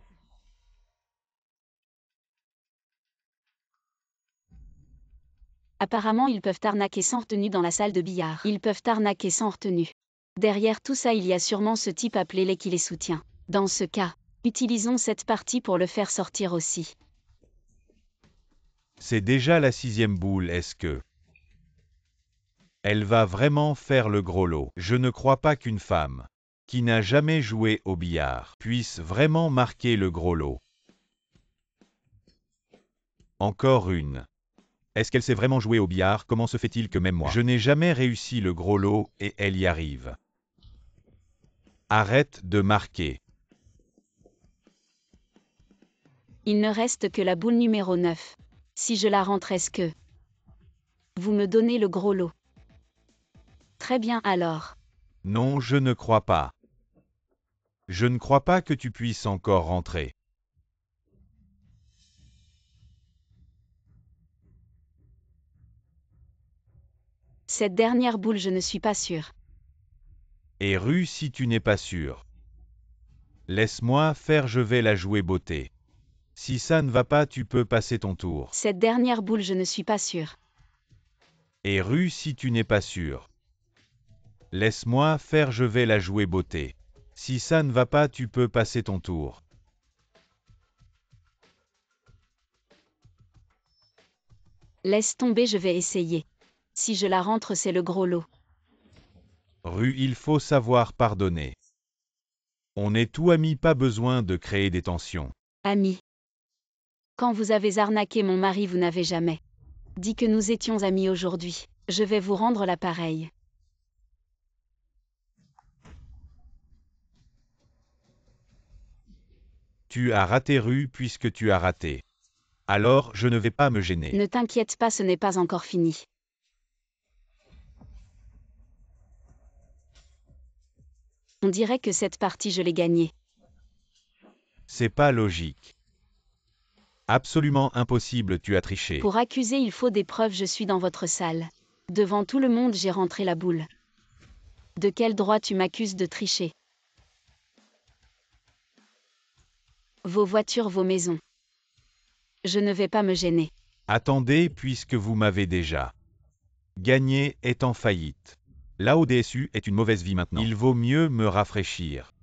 Apparemment ils peuvent arnaquer sans retenue dans la salle de billard. Ils peuvent arnaquer sans retenue. Derrière tout ça, il y a sûrement ce type appelé Lay qui les soutient. Dans ce cas, utilisons cette partie pour le faire sortir aussi. C'est déjà la 6e boule, est-ce que Elle va vraiment faire le gros lot. Je ne crois pas qu'une femme qui n'a jamais joué au billard puisse vraiment marquer le gros lot. Encore une. Est-ce qu'elle sait vraiment jouer au billard? Comment se fait-il que même moi, je n'ai jamais réussi le gros lot et elle y arrive? Arrête de marquer. Il ne reste que la boule numéro 9. Si je la rentre, est-ce que vous me donnez le gros lot? Très bien alors. Non, je ne crois pas. Je ne crois pas que tu puisses encore rentrer. Cette dernière boule, je ne suis pas sûre. Et rue si tu n'es pas sûr. Laisse-moi faire, je vais la jouer beauté. Si ça ne va pas, tu peux passer ton tour. Cette dernière boule, je ne suis pas sûre. Et rue si tu n'es pas sûr. Laisse-moi faire, je vais la jouer beauté. Si ça ne va pas, tu peux passer ton tour. Laisse tomber, je vais essayer. Si je la rentre, c'est le gros lot. Rue, il faut savoir pardonner. On est tout amis, pas besoin de créer des tensions. Amis. Quand vous avez arnaqué mon mari, vous n'avez jamais dit que nous étions amis aujourd'hui. Je vais vous rendre l'appareil. Tu as raté rue puisque tu as raté. Alors, je ne vais pas me gêner. Ne t'inquiète pas, ce n'est pas encore fini. On dirait que cette partie, je l'ai gagnée. C'est pas logique. Absolument impossible, tu as triché. Pour accuser, il faut des preuves, je suis dans votre salle. Devant tout le monde, j'ai rentré la boule. De quel droit tu m'accuses de tricher? Vos voitures, vos maisons. Je ne vais pas me gêner. Attendez, puisque vous m'avez déjà gagné, est en faillite. La ODSU est une mauvaise vie maintenant. Il vaut mieux me rafraîchir.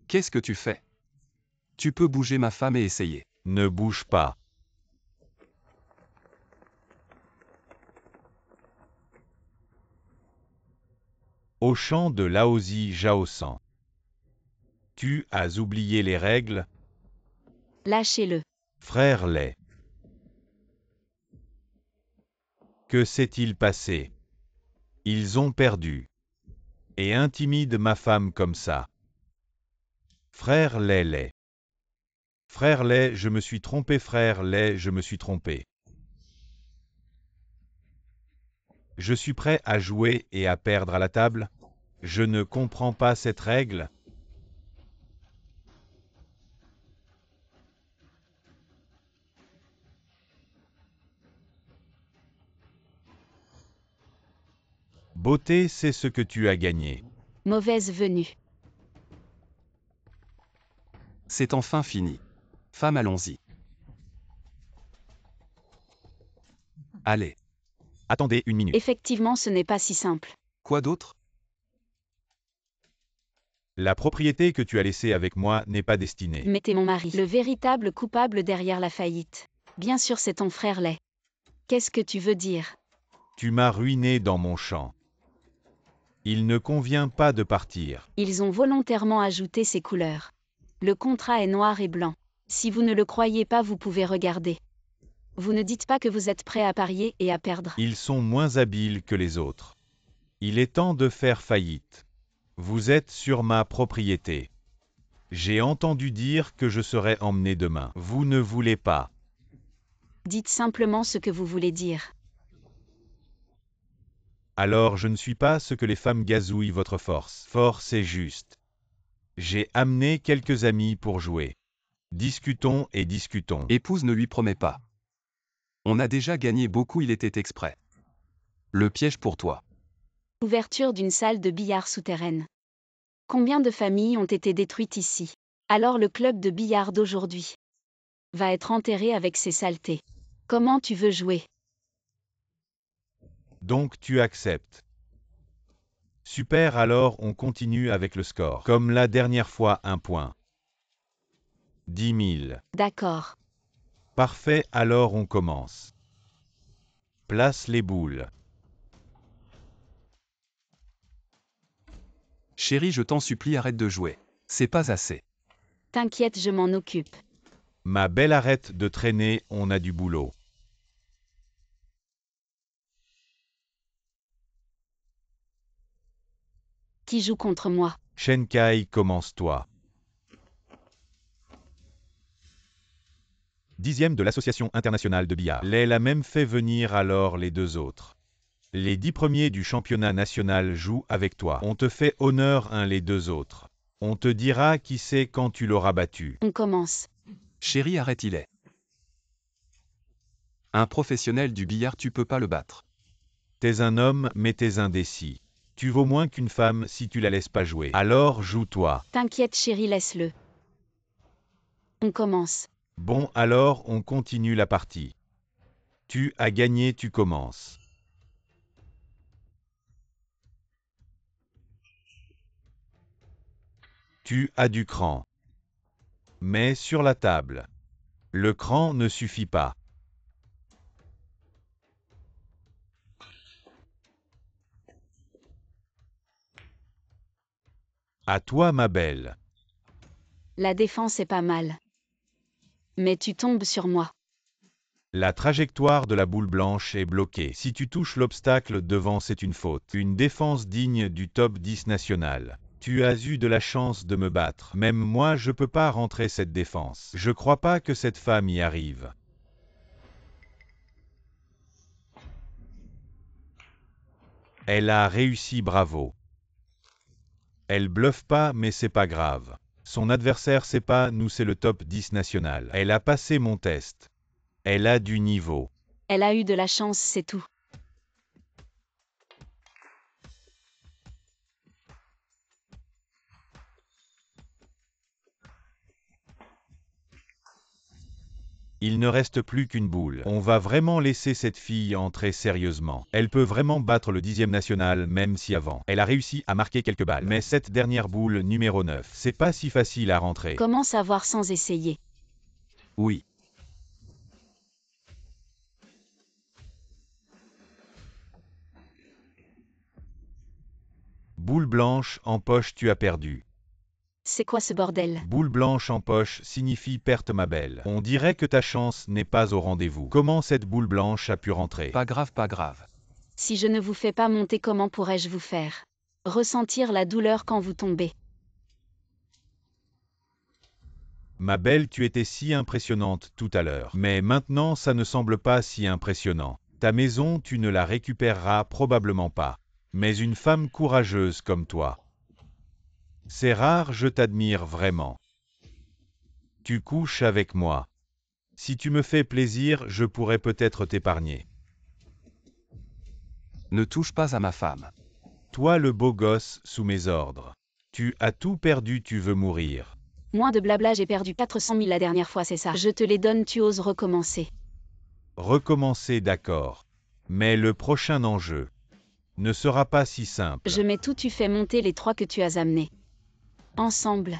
Qu'est-ce que tu fais? Tu peux bouger ma femme et essayer. Ne bouge pas. Au chant de Laozi Jaosan. Tu as oublié les règles, Lâchez-le. frère Lay. Que s'est-il passé? Ils ont perdu. Et intimide ma femme comme ça. Frère Lay. Frère Lay, je me suis trompé, frère Lay, je me suis trompé. Je suis prêt à jouer et à perdre à la table. Je ne comprends pas cette règle. Beauté, c'est ce que tu as gagné. Mauvaise venue. C'est enfin fini. Femme, allons-y. Allez. Attendez une minute. Effectivement, ce n'est pas si simple. Quoi d'autre? La propriété que tu as laissée avec moi n'est pas destinée. Mettez mon mari, le véritable coupable derrière la faillite. Bien sûr, c'est ton frère Lay. Qu'est-ce que tu veux dire? Tu m'as ruiné dans mon champ. Il ne convient pas de partir. Ils ont volontairement ajouté ces couleurs. Le contrat est noir et blanc. Si vous ne le croyez pas, vous pouvez regarder. Vous ne dites pas que vous êtes prêt à parier et à perdre. Ils sont moins habiles que les autres. Il est temps de faire faillite. Vous êtes sur ma propriété. J'ai entendu dire que je serais emmené demain. Vous ne voulez pas. Dites simplement ce que vous voulez dire. Alors je ne suis pas ce que les femmes gazouillent votre force. Force est juste. J'ai amené quelques amis pour jouer. Discutons et discutons. Épouse, ne lui promets pas. On a déjà gagné beaucoup, il était exprès. Le piège pour toi. Ouverture d'une salle de billard souterraine. Combien de familles ont été détruites ici? Alors le club de billard d'aujourd'hui va être enterré avec ses saletés. Comment tu veux jouer? Donc tu acceptes. Super, alors on continue avec le score. Comme la dernière fois, 1 point. 10 000. D'accord. Parfait, alors on commence. Place les boules. Chérie, je t'en supplie, arrête de jouer. C'est pas assez. T'inquiète, je m'en occupe. Ma belle, arrête de traîner, on a du boulot. Qui joue contre moi? Shenkai, commence-toi. 10e de l'Association internationale de billard. Elle a même fait venir alors les 2 autres. Les 10 premiers du championnat national jouent avec toi. On te fait honneur les 2 autres. On te dira qui c'est quand tu l'auras battu. On commence. Chérie, arrête, il est. Un professionnel du billard, tu peux pas le battre. T'es un homme, mais t'es indécis. Tu vaux moins qu'une femme si tu la laisses pas jouer. Alors joue-toi. T'inquiète chérie, laisse-le. On commence. Bon, alors on continue la partie. Tu as gagné, tu commences. Tu as du cran. Mets sur la table. Le cran ne suffit pas. À toi, ma belle. La défense est pas mal. Mais tu tombes sur moi. La trajectoire de la boule blanche est bloquée. Si tu touches l'obstacle devant, c'est une faute. Une défense digne du top 10 national. Tu as eu de la chance de me battre. Même moi, je peux pas rentrer cette défense. Je crois pas que cette femme y arrive. Elle a réussi, bravo. Elle bluffe pas, mais c'est pas grave. Son adversaire, c'est pas nous, c'est le top 10 national. Elle a passé mon test. Elle a du niveau. Elle a eu de la chance, c'est tout. Il ne reste plus qu'une boule. On va vraiment laisser cette fille entrer sérieusement. Elle peut vraiment battre le 10e national, même si avant, elle a réussi à marquer quelques balles. Mais cette dernière boule, numéro 9, c'est pas si facile à rentrer. Comment savoir sans essayer? Oui. Boule blanche en poche, tu as perdu. C'est quoi ce bordel? Boule blanche en poche signifie perte, ma belle. On dirait que ta chance n'est pas au rendez-vous. Comment cette boule blanche a pu rentrer? Pas grave, pas grave. Si je ne vous fais pas monter, comment pourrais-je vous faire ressentir la douleur quand vous tombez? Ma belle, tu étais si impressionnante tout à l'heure. Mais maintenant, ça ne semble pas si impressionnant. Ta maison, tu ne la récupéreras probablement pas. Mais une femme courageuse comme toi. C'est rare, je t'admire vraiment. Tu couches avec moi. Si tu me fais plaisir, je pourrais peut-être t'épargner. Ne touche pas à ma femme. Toi le beau gosse, sous mes ordres. Tu as tout perdu, tu veux mourir. Moins de blabla, j'ai perdu 400 000 la dernière fois, c'est ça. Je te les donne, tu oses recommencer. Recommencer, d'accord. Mais le prochain enjeu ne sera pas si simple. Je mets tout, tu fais monter les 3 que tu as amenés. Ensemble.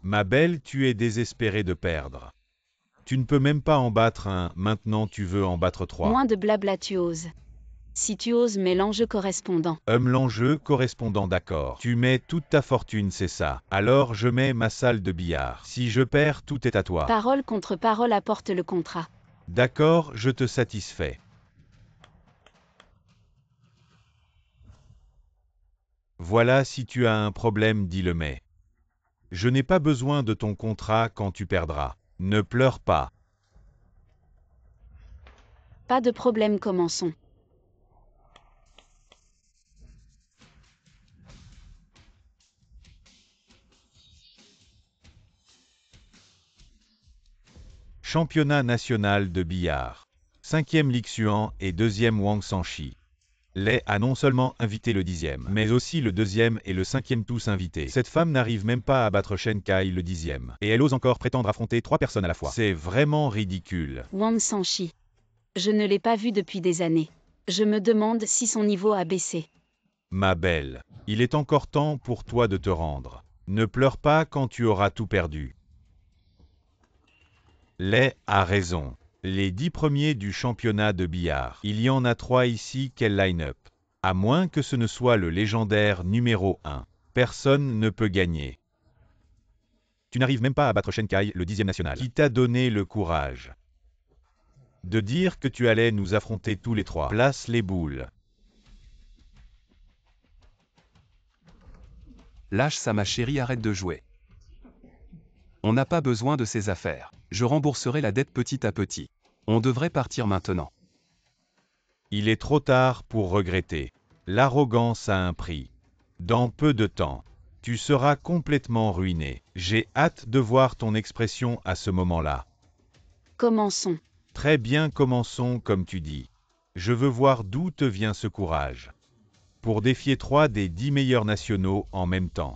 Ma belle, tu es désespérée de perdre. Tu ne peux même pas en battre un, maintenant tu veux en battre 3. Moins de blabla, tu oses. Si tu oses, mets l'enjeu correspondant. L'enjeu correspondant, d'accord. Tu mets toute ta fortune, c'est ça. Alors je mets ma salle de billard. Si je perds, tout est à toi. Parole contre parole, apporte le contrat. D'accord, je te satisfais. Voilà, si tu as un problème, dis-le, mais je n'ai pas besoin de ton contrat quand tu perdras. Ne pleure pas. Pas de problème, commençons. Championnat national de billard. 5e Li Xuan et 2e Wang Sanchi. Lei a non seulement invité le 10e, mais aussi le 2e et le 5e tous invités. Cette femme n'arrive même pas à battre Shenkai le 10e. Et elle ose encore prétendre affronter 3 personnes à la fois. C'est vraiment ridicule. Wang Sanchi. Je ne l'ai pas vu depuis des années. Je me demande si son niveau a baissé. Ma belle, il est encore temps pour toi de te rendre. Ne pleure pas quand tu auras tout perdu. Lei a raison. Les 10 premiers du championnat de billard. Il y en a 3 ici, quel line-up? À moins que ce ne soit le légendaire numéro 1. Personne ne peut gagner. Tu n'arrives même pas à battre Shenkai, le 10e national. Qui t'a donné le courage de dire que tu allais nous affronter tous les trois? Place les boules. Lâche ça ma chérie, arrête de jouer. On n'a pas besoin de ces affaires. Je rembourserai la dette petit à petit. On devrait partir maintenant. Il est trop tard pour regretter. L'arrogance a un prix. Dans peu de temps, tu seras complètement ruiné. J'ai hâte de voir ton expression à ce moment-là. Commençons. Très bien, commençons comme tu dis. Je veux voir d'où te vient ce courage. Pour défier 3 des 10 meilleurs nationaux en même temps.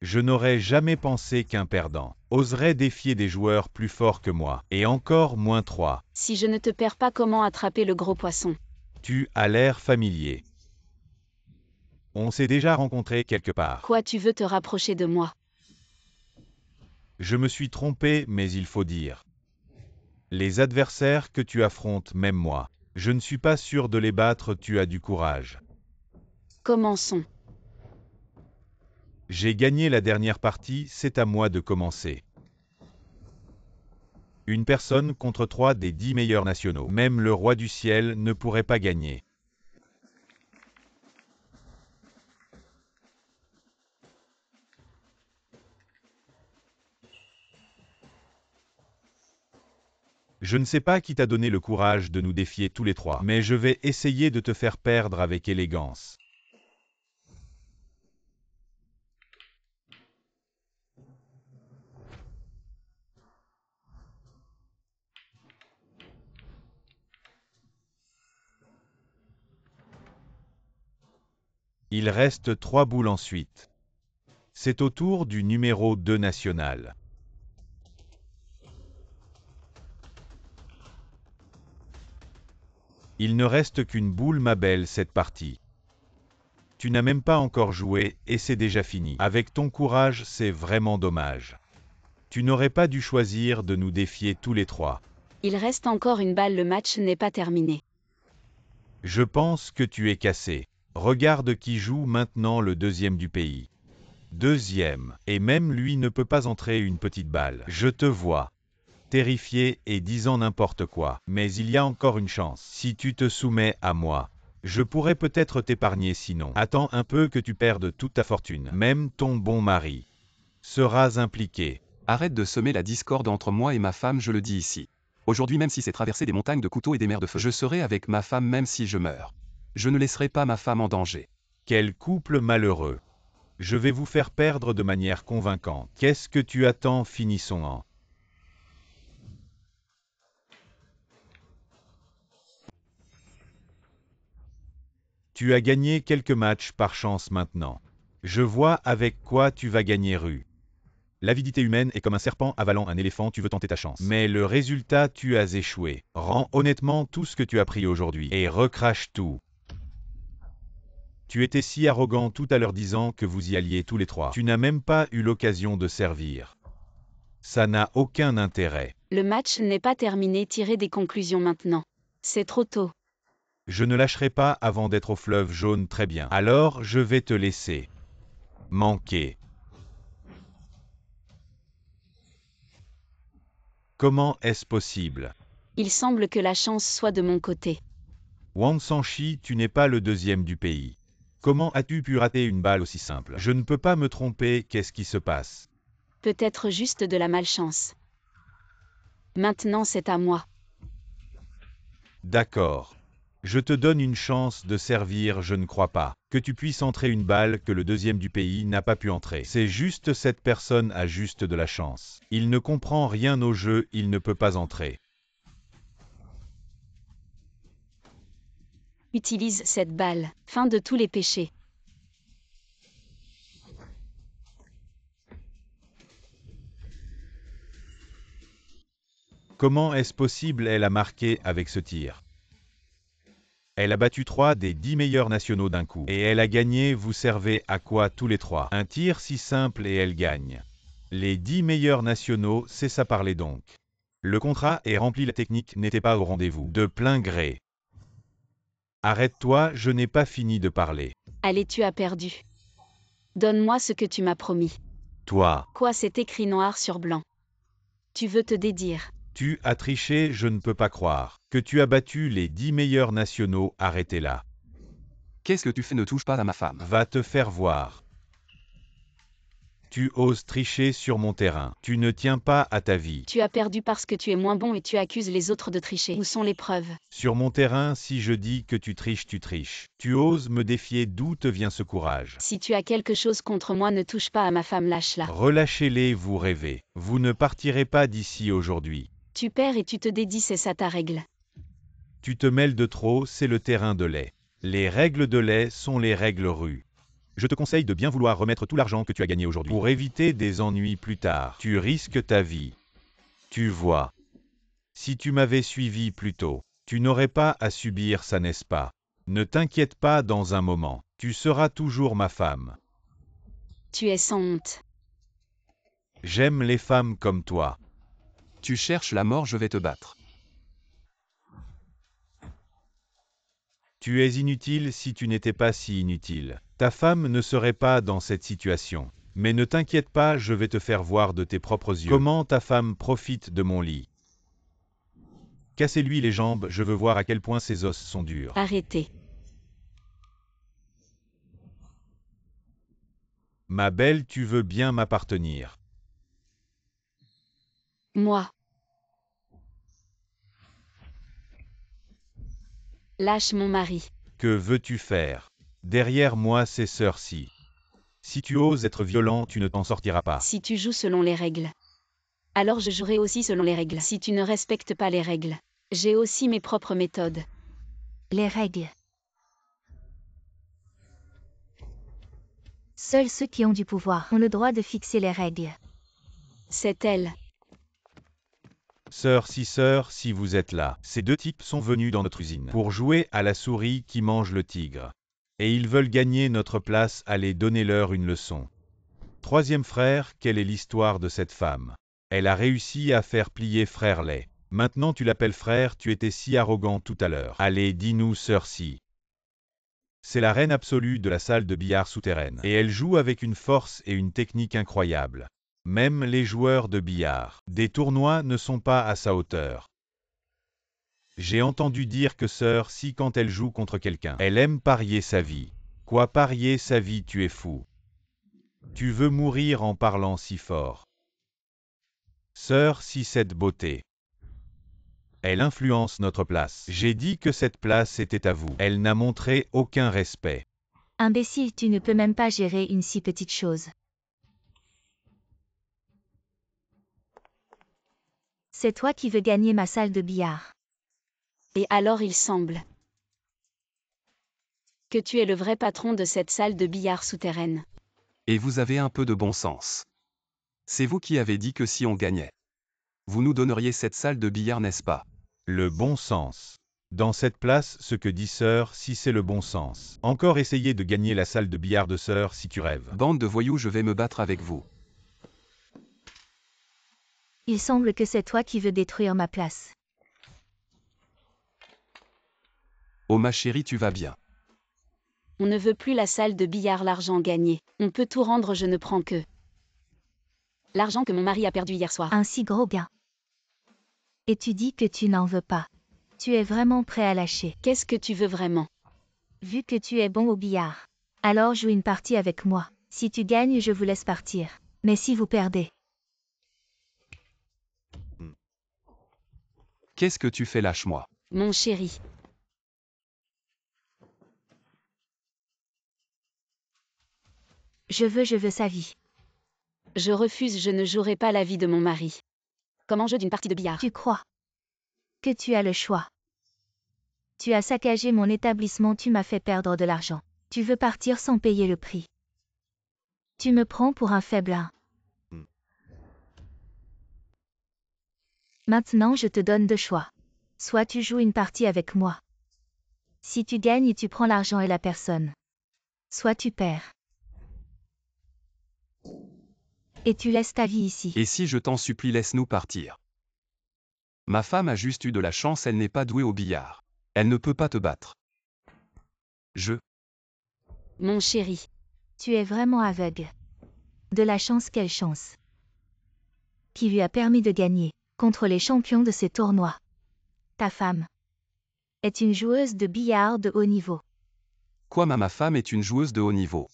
Je n'aurais jamais pensé qu'un perdant oserait défier des joueurs plus forts que moi, et encore moins 3. Si je ne te perds pas, comment attraper le gros poisson? Tu as l'air familier. On s'est déjà rencontrés quelque part. Quoi, tu veux te rapprocher de moi? Je me suis trompé, mais il faut dire. Les adversaires que tu affrontes, même moi, je ne suis pas sûr de les battre, tu as du courage. Commençons. J'ai gagné la dernière partie, c'est à moi de commencer. Une personne contre 3 des 10 meilleurs nationaux. Même le roi du ciel ne pourrait pas gagner. Je ne sais pas qui t'a donné le courage de nous défier tous les trois, mais je vais essayer de te faire perdre avec élégance. Il reste 3 boules ensuite. C'est au tour du numéro 2 national. Il ne reste qu'une boule, ma belle, cette partie. Tu n'as même pas encore joué, et c'est déjà fini. Avec ton courage, c'est vraiment dommage. Tu n'aurais pas dû choisir de nous défier tous les trois. Il reste encore une balle, le match n'est pas terminé. Je pense que tu es cassé. Regarde qui joue maintenant, le deuxième du pays. Deuxième, et même lui ne peut pas entrer une petite balle. Je te vois. Terrifié et disant n'importe quoi. Mais il y a encore une chance. Si tu te soumets à moi, je pourrais peut-être t'épargner, sinon. Attends un peu que tu perdes toute ta fortune. Même ton bon mari seras impliqué. Arrête de semer la discorde entre moi et ma femme, je le dis ici. Aujourd'hui, même si c'est traverser des montagnes de couteaux et des mers de feu, je serai avec ma femme même si je meurs. Je ne laisserai pas ma femme en danger. Quel couple malheureux. Je vais vous faire perdre de manière convaincante. Qu'est-ce que tu attends? Finissons-en. Tu as gagné quelques matchs par chance maintenant. Je vois avec quoi tu vas gagner rue. L'avidité humaine est comme un serpent avalant un éléphant, tu veux tenter ta chance. Mais le résultat, tu as échoué. Rends honnêtement tout ce que tu as pris aujourd'hui et recrache tout. Tu étais si arrogant tout à l'heure disant que vous y alliez tous les trois. Tu n'as même pas eu l'occasion de servir. Ça n'a aucun intérêt. Le match n'est pas terminé, tirez des conclusions maintenant. C'est trop tôt. Je ne lâcherai pas avant d'être au fleuve jaune, très bien. Alors je vais te laisser manquer. Comment est-ce possible? Il semble que la chance soit de mon côté. Wang Sanchi, tu n'es pas le deuxième du pays. Comment as-tu pu rater une balle aussi simple? Je ne peux pas me tromper, qu'est-ce qui se passe? Peut-être juste de la malchance. Maintenant c'est à moi. D'accord. Je te donne une chance de servir, je ne crois pas que tu puisses entrer une balle que le deuxième du pays n'a pas pu entrer. C'est juste cette personne a juste de la chance. Il ne comprend rien au jeu, il ne peut pas entrer. Utilise cette balle. Fin de tous les péchés. Comment est-ce possible? Elle a marqué avec ce tir. Elle a battu 3 des 10 meilleurs nationaux d'un coup. Et elle a gagné, vous servez à quoi tous les trois? Un tir si simple et elle gagne. Les 10 meilleurs nationaux, c'est ça parler donc. Le contrat est rempli, la technique n'était pas au rendez-vous. De plein gré. Arrête-toi, je n'ai pas fini de parler. Allez, tu as perdu. Donne-moi ce que tu m'as promis. Toi, Quoi, c'est écrit noir sur blanc. Tu veux te dédire. tu as triché, je ne peux pas croire. Que tu as battu les 10 meilleurs nationaux, arrêtez-la. Qu'est-ce que tu fais? Ne touche pas à ma femme. Va te faire voir. Tu oses tricher sur mon terrain. Tu ne tiens pas à ta vie. Tu as perdu parce que tu es moins bon et tu accuses les autres de tricher. Où sont les preuves? Sur mon terrain, si je dis que tu triches, tu triches. Tu oses me défier, d'où te vient ce courage? Si tu as quelque chose contre moi, ne touche pas à ma femme, lâche-la. Relâchez-les, vous rêvez. Vous ne partirez pas d'ici aujourd'hui. Tu perds et tu te dédies, c'est ça ta règle. Tu te mêles de trop, c'est le terrain de lait. Les règles de lait sont les règles rues. Je te conseille de bien vouloir remettre tout l'argent que tu as gagné aujourd'hui. Pour éviter des ennuis plus tard, tu risques ta vie. Tu vois. Si tu m'avais suivi plus tôt, tu n'aurais pas à subir ça, n'est-ce pas? Ne t'inquiète pas, dans un moment, tu seras toujours ma femme. Tu es sans honte. J'aime les femmes comme toi. Tu cherches la mort, je vais te battre. Tu es inutile si tu n'étais pas si inutile. Ta femme ne serait pas dans cette situation. Mais ne t'inquiète pas, je vais te faire voir de tes propres yeux comment ta femme profite de mon lit. Cassez-lui les jambes, je veux voir à quel point ses os sont durs. Arrêtez. Ma belle, tu veux bien m'appartenir. Moi. Lâche mon mari. Que veux-tu faire? Derrière moi, c'est Sœur Si. Si tu oses être violent, tu ne t'en sortiras pas. Si tu joues selon les règles, alors je jouerai aussi selon les règles. Si tu ne respectes pas les règles, j'ai aussi mes propres méthodes. Les règles. Seuls ceux qui ont du pouvoir ont le droit de fixer les règles. C'est elle. Sœur Si, vous êtes là. Ces deux types sont venus dans notre usine pour jouer à la souris qui mange le tigre. Et ils veulent gagner notre place, allez, donnez-leur une leçon. Troisième frère, quelle est l'histoire de cette femme? Elle a réussi à faire plier Frère Lait. Maintenant tu l'appelles frère, tu étais si arrogant tout à l'heure. Allez, dis-nous, Sœur Si. C'est la reine absolue de la salle de billard souterraine. Et elle joue avec une force et une technique incroyables. Même les joueurs de billard des tournois ne sont pas à sa hauteur. J'ai entendu dire que Sœur Si, quand elle joue contre quelqu'un, elle aime parier sa vie. Quoi, parier sa vie? Tu es fou. Tu veux mourir en parlant si fort. Sœur Si, cette beauté. Elle influence notre place. J'ai dit que cette place était à vous. Elle n'a montré aucun respect. Imbécile, tu ne peux même pas gérer une si petite chose. C'est toi qui veux gagner ma salle de billard. Et alors il semble que tu es le vrai patron de cette salle de billard souterraine. Et vous avez un peu de bon sens. C'est vous qui avez dit que si on gagnait, vous nous donneriez cette salle de billard, n'est-ce pas? Le bon sens. Dans cette place, ce que dit Sœur Si, c'est le bon sens. Encore essayer de gagner la salle de billard de Sœur Si, tu rêves. Bande de voyous, je vais me battre avec vous. Il semble que c'est toi qui veux détruire ma place. Oh ma chérie, tu vas bien. On ne veut plus la salle de billard, l'argent gagné. On peut tout rendre, je ne prends que l'argent que mon mari a perdu hier soir. Un si gros gain. Et tu dis que tu n'en veux pas. Tu es vraiment prêt à lâcher. Qu'est-ce que tu veux vraiment? Vu que tu es bon au billard. Alors joue une partie avec moi. Si tu gagnes, je vous laisse partir. Mais si vous perdez. Qu'est-ce que tu fais? Lâche-moi. Mon chéri. Je veux sa vie. Je refuse, je ne jouerai pas la vie de mon mari. Comme en jeu d'une partie de billard. Tu crois que tu as le choix. Tu as saccagé mon établissement, tu m'as fait perdre de l'argent. Tu veux partir sans payer le prix. Tu me prends pour un faiblard. Maintenant je te donne deux choix. Soit tu joues une partie avec moi. Si tu gagnes, tu prends l'argent et la personne. Soit tu perds. Et tu laisses ta vie ici. Et si je t'en supplie, laisse-nous partir. Ma femme a juste eu de la chance, elle n'est pas douée au billard. Elle ne peut pas te battre. Mon chéri. Tu es vraiment aveugle. De la chance, quelle chance. Qui lui a permis de gagner, contre les champions de ces tournois. Ta femme est une joueuse de billard de haut niveau. Quoi, ma femme est une joueuse de haut niveau.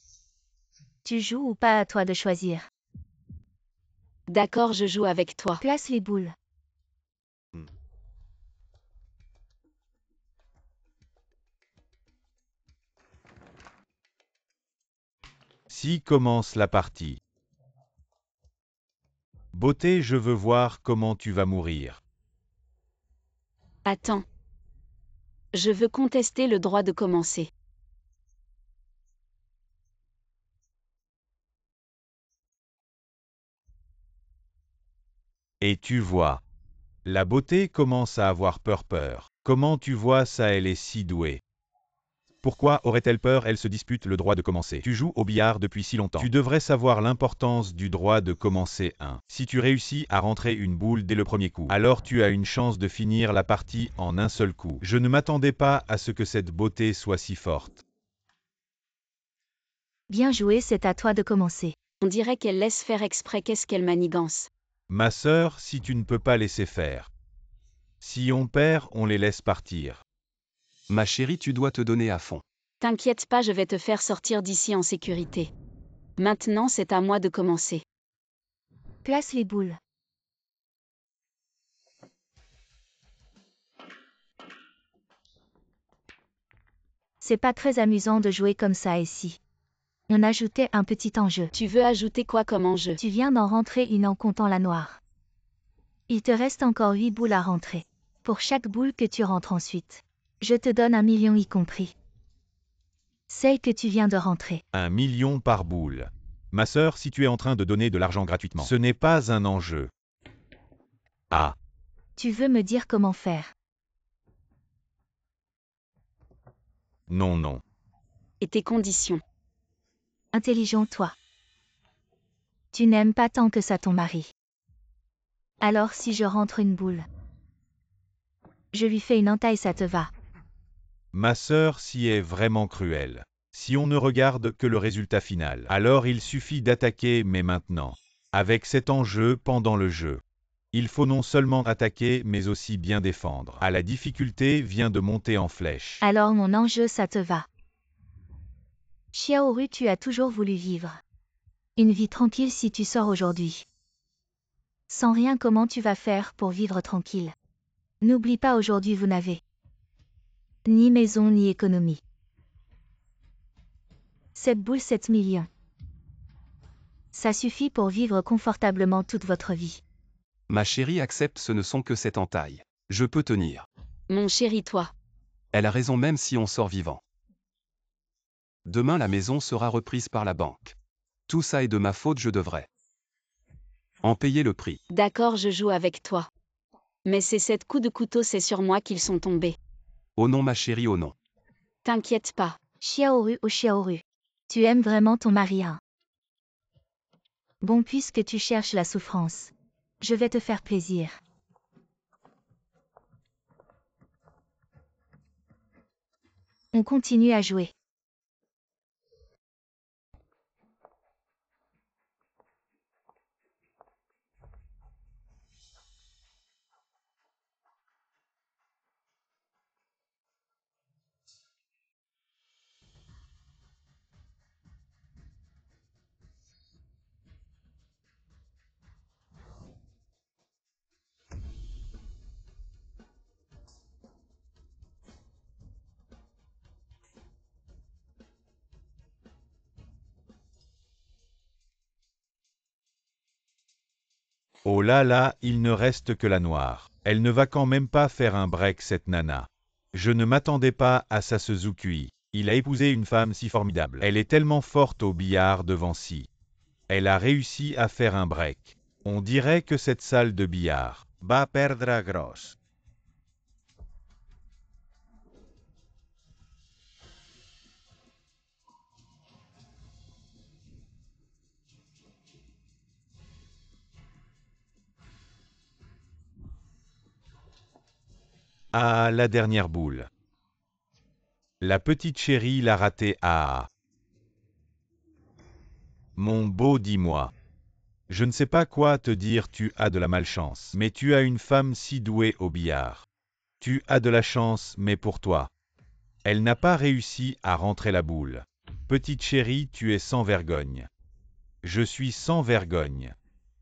Tu joues ou pas, à toi de choisir. D'accord, je joue avec toi. Place les boules. Si commence la partie. Beauté, je veux voir comment tu vas mourir. Attends. Je veux contester le droit de commencer. Et tu vois. La beauté commence à avoir peur. Comment tu vois ça, elle est si douée. Pourquoi aurait-elle peur? Elle se dispute le droit de commencer. Tu joues au billard depuis si longtemps. Tu devrais savoir l'importance du droit de commencer. Si tu réussis à rentrer une boule dès le premier coup, alors tu as une chance de finir la partie en un seul coup. Je ne m'attendais pas à ce que cette beauté soit si forte. Bien joué, c'est à toi de commencer. On dirait qu'elle laisse faire exprès, qu'est-ce qu'elle manigance. Ma sœur, si tu ne peux pas laisser faire. Si on perd, on les laisse partir. Ma chérie, tu dois te donner à fond. T'inquiète pas, je vais te faire sortir d'ici en sécurité. Maintenant, c'est à moi de commencer. Place les boules. C'est pas très amusant de jouer comme ça ici. On ajoutait un petit enjeu. Tu veux ajouter quoi comme enjeu? Tu viens d'en rentrer une en comptant la noire. Il te reste encore 8 boules à rentrer. Pour chaque boule que tu rentres ensuite, je te donne 1 million y compris. Celle que tu viens de rentrer. 1 million par boule. Ma sœur, si tu es en train de donner de l'argent gratuitement, ce n'est pas un enjeu. Ah. Tu veux me dire comment faire? Non. Et tes conditions? Intelligent toi. Tu n'aimes pas tant que ça ton mari. Alors si je rentre une boule, je lui fais une entaille, ça te va? Ma sœur s'y est vraiment cruelle. Si on ne regarde que le résultat final, alors il suffit d'attaquer, mais maintenant. Avec cet enjeu pendant le jeu. Il faut non seulement attaquer, mais aussi bien défendre. Ah, la difficulté vient de monter en flèche. Alors mon enjeu, ça te va? Xiaoru, tu as toujours voulu vivre une vie tranquille. Si tu sors aujourd'hui sans rien, comment tu vas faire pour vivre tranquille? N'oublie pas, aujourd'hui vous n'avez ni maison ni économie. Cette boule, 7 millions. Ça suffit pour vivre confortablement toute votre vie. Ma chérie, accepte, ce ne sont que 7 entailles. Je peux tenir. Mon chéri, toi. Elle a raison, même si on sort vivant. Demain, la maison sera reprise par la banque. Tout ça est de ma faute, je devrais en payer le prix. D'accord, je joue avec toi. Mais ces 7 coups de couteau, c'est sur moi qu'ils sont tombés. Oh non, ma chérie, oh non. T'inquiète pas. Xiaoru, oh Xiaoru. Tu aimes vraiment ton mari, hein? Bon, puisque tu cherches la souffrance, je vais te faire plaisir. On continue à jouer. Oh là là, il ne reste que la noire. Elle ne va quand même pas faire un break, cette nana. Je ne m'attendais pas à ça, Suzuki. Il a épousé une femme si formidable. Elle est tellement forte au billard devant si. Elle a réussi à faire un break. On dirait que cette salle de billard va perdre gros. Ah, la dernière boule. La petite chérie l'a raté. Ah. Mon beau, dis-moi. Je ne sais pas quoi te dire, tu as de la malchance. Mais tu as une femme si douée au billard. Tu as de la chance, mais pour toi. Elle n'a pas réussi à rentrer la boule. Petite chérie, tu es sans vergogne. Je suis sans vergogne.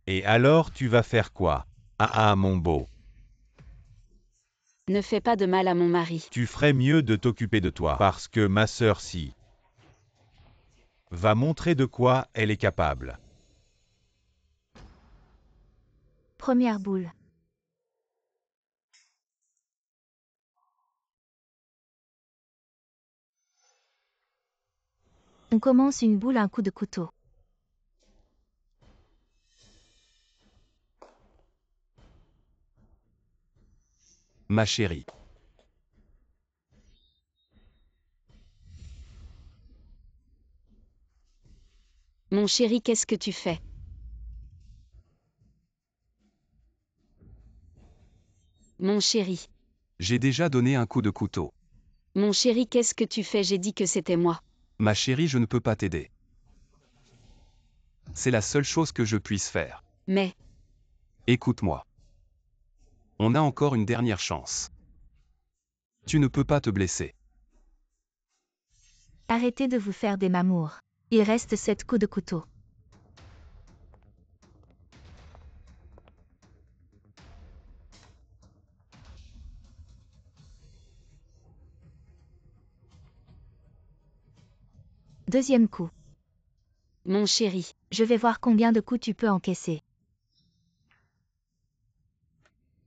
Et alors tu vas faire quoi? Ah ah, mon beau. Ne fais pas de mal à mon mari. Tu ferais mieux de t'occuper de toi, parce que ma sœur si va montrer de quoi elle est capable. Première boule. On commence une boule à un coup de couteau. Ma chérie. Mon chéri, qu'est-ce que tu fais? Mon chéri. J'ai déjà donné un coup de couteau. Mon chéri, qu'est-ce que tu fais? J'ai dit que c'était moi. Ma chérie, je ne peux pas t'aider. C'est la seule chose que je puisse faire. Mais, Écoute-moi. On a encore une dernière chance. Tu ne peux pas te blesser. Arrêtez de vous faire des mamours. Il reste 7 coups de couteau. Deuxième coup. mon chéri. Je vais voir combien de coups tu peux encaisser.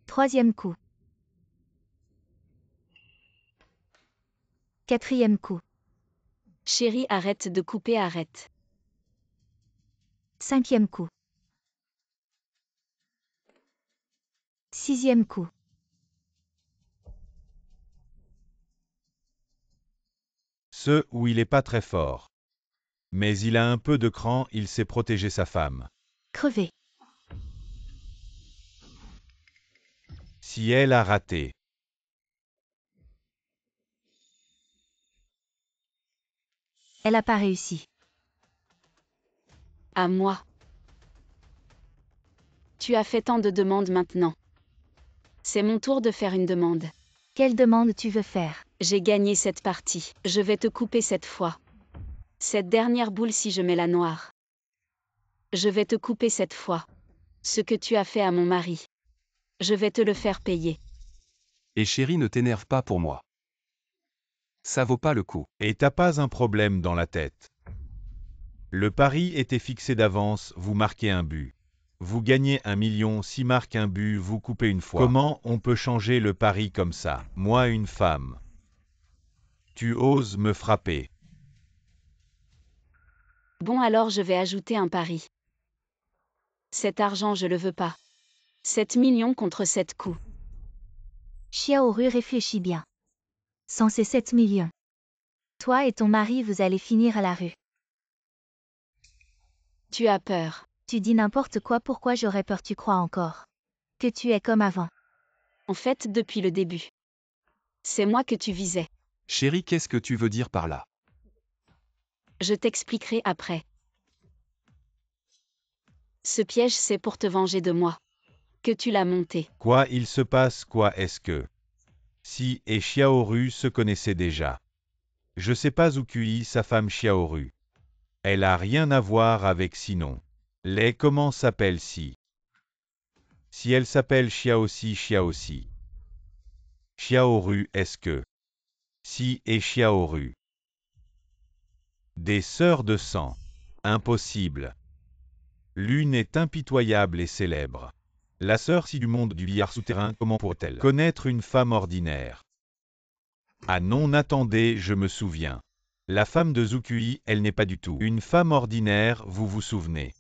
Troisième coup. Quatrième coup. Chéri, arrête de couper, arrête. Cinquième coup. Sixième coup. Ce où il est pas très fort. Mais il a un peu de cran, il sait protéger sa femme. Crevé. Si elle a raté. Elle n'a pas réussi. À moi. Tu as fait tant de demandes maintenant. C'est mon tour de faire une demande. Quelle demande tu veux faire? J'ai gagné cette partie. Je vais te couper cette fois. Cette dernière boule si je mets la noire. Je vais te couper cette fois. Ce que tu as fait à mon mari. Je vais te le faire payer. Et chérie, ne t'énerve pas pour moi. Ça vaut pas le coup. Et t'as pas un problème dans la tête. Le pari était fixé d'avance, vous marquez un but. Vous gagnez 1 million, si marque un but, vous coupez une fois. Comment on peut changer le pari comme ça? Moi, une femme. Tu oses me frapper. Bon alors je vais ajouter un pari. Cet argent je le veux pas. 7 millions contre 7 coups. Xiaoru réfléchit bien. Sans ces 7 millions. Toi et ton mari vous allez finir à la rue. Tu as peur. Tu dis n'importe quoi, pourquoi j'aurais peur, tu crois encore que tu es comme avant. En fait depuis le début. C'est moi que tu visais. Chérie, qu'est-ce que tu veux dire par là? Je t'expliquerai après. Ce piège c'est pour te venger de moi. Que tu l'as monté. Quoi il se passe? Quoi est-ce que Si et Xiaoru se connaissaient déjà. Je sais pas où QI sa femme Xiaoru. Elle a rien à voir avec Sinon. Les comment s'appelle Si? Si elle s'appelle Xiaoxi Xiaoxi. Xiaoru est-ce que Si et Xiaoru. Des sœurs de sang. Impossible. L'une est impitoyable et célèbre. La sœur Si du monde du billard souterrain, comment pourrait-elle connaître une femme ordinaire? Ah non, attendez, je me souviens. La femme de Zukui, elle n'est pas du tout une femme ordinaire, vous vous souvenez.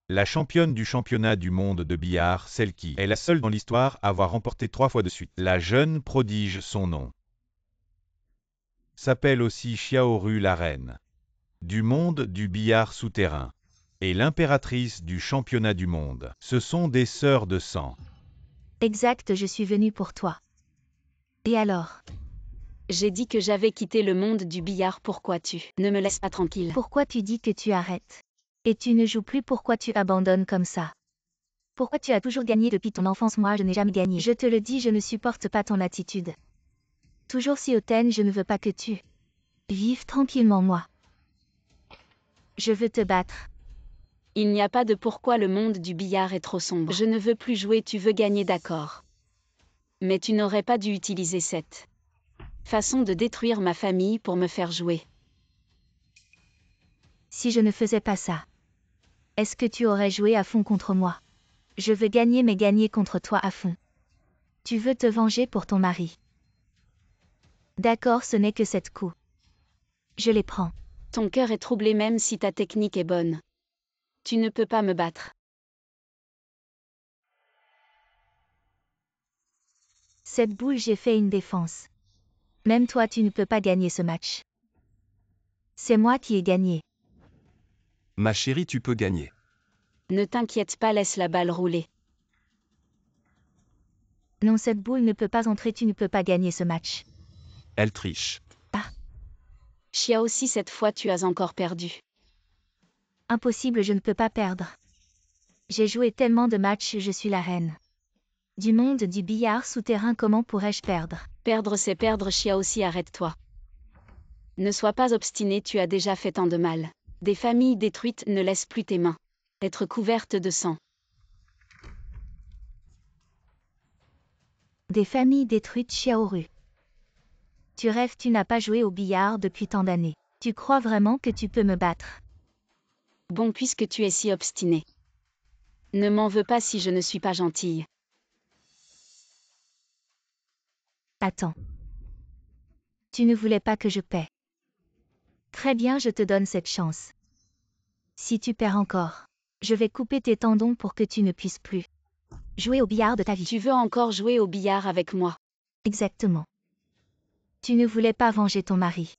La championne du championnat du monde de billard, celle qui est la seule dans l'histoire à avoir remporté 3 fois de suite. La jeune prodige, son nom s'appelle aussi Xiaoru, la reine du monde du billard souterrain et l'impératrice du championnat du monde. Ce sont des sœurs de sang. Exact, je suis venu pour toi. Et alors? J'ai dit que j'avais quitté le monde du billard, pourquoi tu ne me laisses pas tranquille? Pourquoi tu dis que tu arrêtes? Et tu ne joues plus, pourquoi tu abandonnes comme ça? Pourquoi tu as toujours gagné depuis ton enfance? Moi je n'ai jamais gagné. Je te le dis, je ne supporte pas ton attitude. Toujours si hautaine, je ne veux pas que tu vives tranquillement moi. Je veux te battre. Il n'y a pas de pourquoi, le monde du billard est trop sombre. Je ne veux plus jouer, tu veux gagner, d'accord. Mais tu n'aurais pas dû utiliser cette façon de détruire ma famille pour me faire jouer. Si je ne faisais pas ça, est-ce que tu aurais joué à fond contre moi? Je veux gagner, mais gagner contre toi à fond. Tu veux te venger pour ton mari. D'accord, ce n'est que 7 coups. Je les prends. Ton cœur est troublé même si ta technique est bonne. Tu ne peux pas me battre. Cette boule, j'ai fait une défense. Même toi, tu ne peux pas gagner ce match. C'est moi qui ai gagné. Ma chérie, tu peux gagner. Ne t'inquiète pas, laisse la balle rouler. Non, cette boule ne peut pas entrer, tu ne peux pas gagner ce match. Elle triche. Chia aussi, cette fois tu as encore perdu. Impossible, je ne peux pas perdre. J'ai joué tellement de matchs, je suis la reine du monde du billard souterrain, comment pourrais-je perdre? Perdre c'est perdre, Chia aussi, arrête-toi. Ne sois pas obstiné, tu as déjà fait tant de mal. Des familles détruites, ne laisse plus tes mains être couvertes de sang. Des familles détruites, Xiaoru. Tu rêves, tu n'as pas joué au billard depuis tant d'années. Tu crois vraiment que tu peux me battre? Bon, puisque tu es si obstiné, ne m'en veux pas si je ne suis pas gentille. Attends. Tu ne voulais pas que je paie. Très bien, je te donne cette chance. Si tu perds encore, je vais couper tes tendons pour que tu ne puisses plus jouer au billard de ta vie. Tu veux encore jouer au billard avec moi? Exactement. Tu ne voulais pas venger ton mari.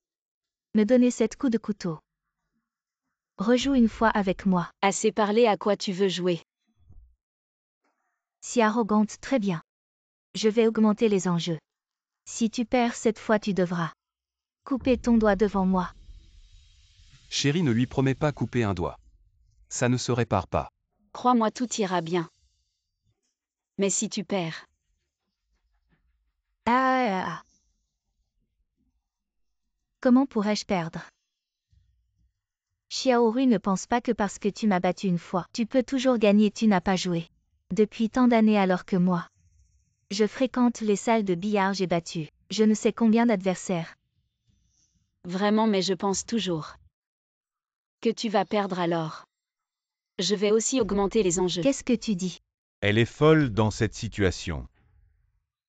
Me donner 7 coups de couteau. Rejoue une fois avec moi. Assez parlé, à quoi tu veux jouer? Si arrogante, très bien. Je vais augmenter les enjeux. Si tu perds cette fois, tu devras couper ton doigt devant moi. Chérie, ne lui promets pas couper un doigt. Ça ne se répare pas. Crois-moi, tout ira bien. Mais si tu perds, Ah. Comment pourrais-je perdre? Xiaoru, ne pense pas que parce que tu m'as battu une fois, tu peux toujours gagner, tu n'as pas joué depuis tant d'années alors que moi. Je fréquente les salles de billard, j'ai battu je ne sais combien d'adversaires. vraiment, mais je pense toujours que tu vas perdre alors. Je vais aussi augmenter les enjeux. Qu'est-ce que tu dis? Elle est folle dans cette situation.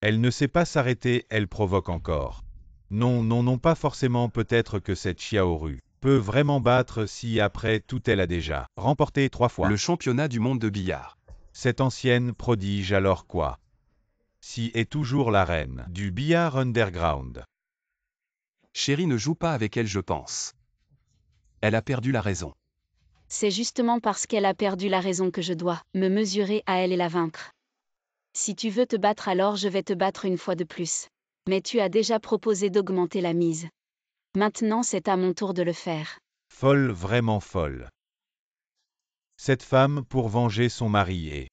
Elle ne sait pas s'arrêter, elle provoque encore. Non, non, non, pas forcément, peut-être que cette Xiaoru peut vraiment battre si après tout elle a déjà remporté 3 fois Le championnat du monde de billard. cette ancienne prodige, alors quoi? Si est toujours la reine du billard underground. Chérie, ne joue pas avec elle, je pense. Elle a perdu la raison. C'est justement parce qu'elle a perdu la raison que je dois me mesurer à elle et la vaincre. Si tu veux te battre, alors je vais te battre une fois de plus. Mais tu as déjà proposé d'augmenter la mise. Maintenant c'est à mon tour de le faire. Folle, vraiment folle. Cette femme, pour venger son mari,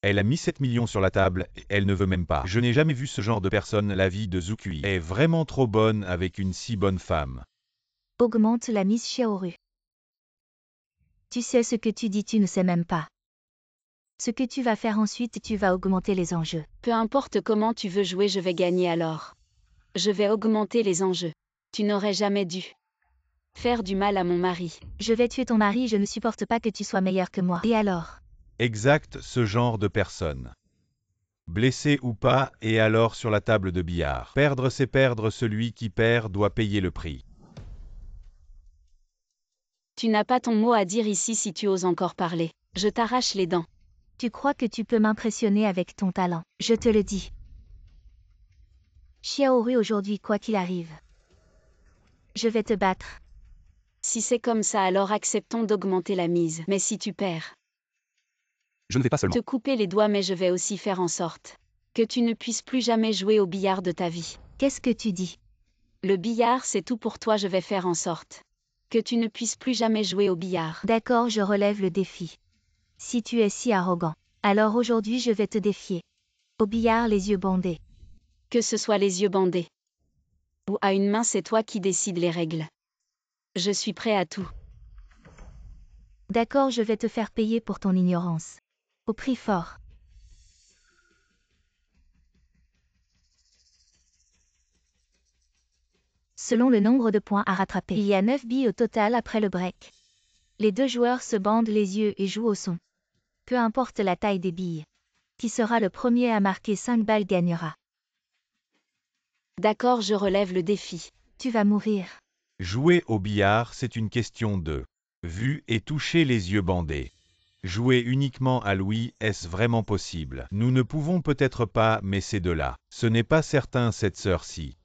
elle a mis 7 millions sur la table, et elle ne veut même pas. Je n'ai jamais vu ce genre de personne, la vie de Zukui est vraiment trop bonne avec une si bonne femme. Augmente la mise, Xiaoru. Tu sais ce que tu dis, tu ne sais même pas. Ce que tu vas faire ensuite, tu vas augmenter les enjeux. Peu importe comment tu veux jouer, je vais gagner alors. Je vais augmenter les enjeux. Tu n'aurais jamais dû faire du mal à mon mari. Je vais tuer ton mari, je ne supporte pas que tu sois meilleur que moi. Et alors? Exact, ce genre de personne. Blessé ou pas, et alors sur la table de billard. Perdre, c'est perdre, celui qui perd doit payer le prix. Tu n'as pas ton mot à dire ici si tu oses encore parler. Je t'arrache les dents. Tu crois que tu peux m'impressionner avec ton talent? Je te le dis. Xiaoru, aujourd'hui, quoi qu'il arrive, je vais te battre. Si c'est comme ça, alors acceptons d'augmenter la mise. Mais si tu perds, Je ne vais pas seulement. te couper les doigts, mais je vais aussi faire en sorte que tu ne puisses plus jamais jouer au billard de ta vie. Qu'est-ce que tu dis? Le billard c'est tout pour toi, je vais faire en sorte que tu ne puisses plus jamais jouer au billard. D'accord, je relève le défi. Si tu es si arrogant, alors aujourd'hui je vais te défier. Au billard les yeux bandés. Que ce soit les yeux bandés ou à une main, c'est toi qui décides les règles. Je suis prêt à tout. D'accord, je vais te faire payer pour ton ignorance. Au prix fort. Selon le nombre de points à rattraper, il y a 9 billes au total après le break. Les deux joueurs se bandent les yeux et jouent au son. Peu importe la taille des billes. Qui sera le premier à marquer 5 balles gagnera. D'accord, je relève le défi. Tu vas mourir. Jouer au billard, c'est une question de vue et toucher les yeux bandés. Jouer uniquement à Louis, est-ce vraiment possible? Nous ne pouvons peut-être pas, mais c'est de là. Ce n'est pas certain cette sœur-ci.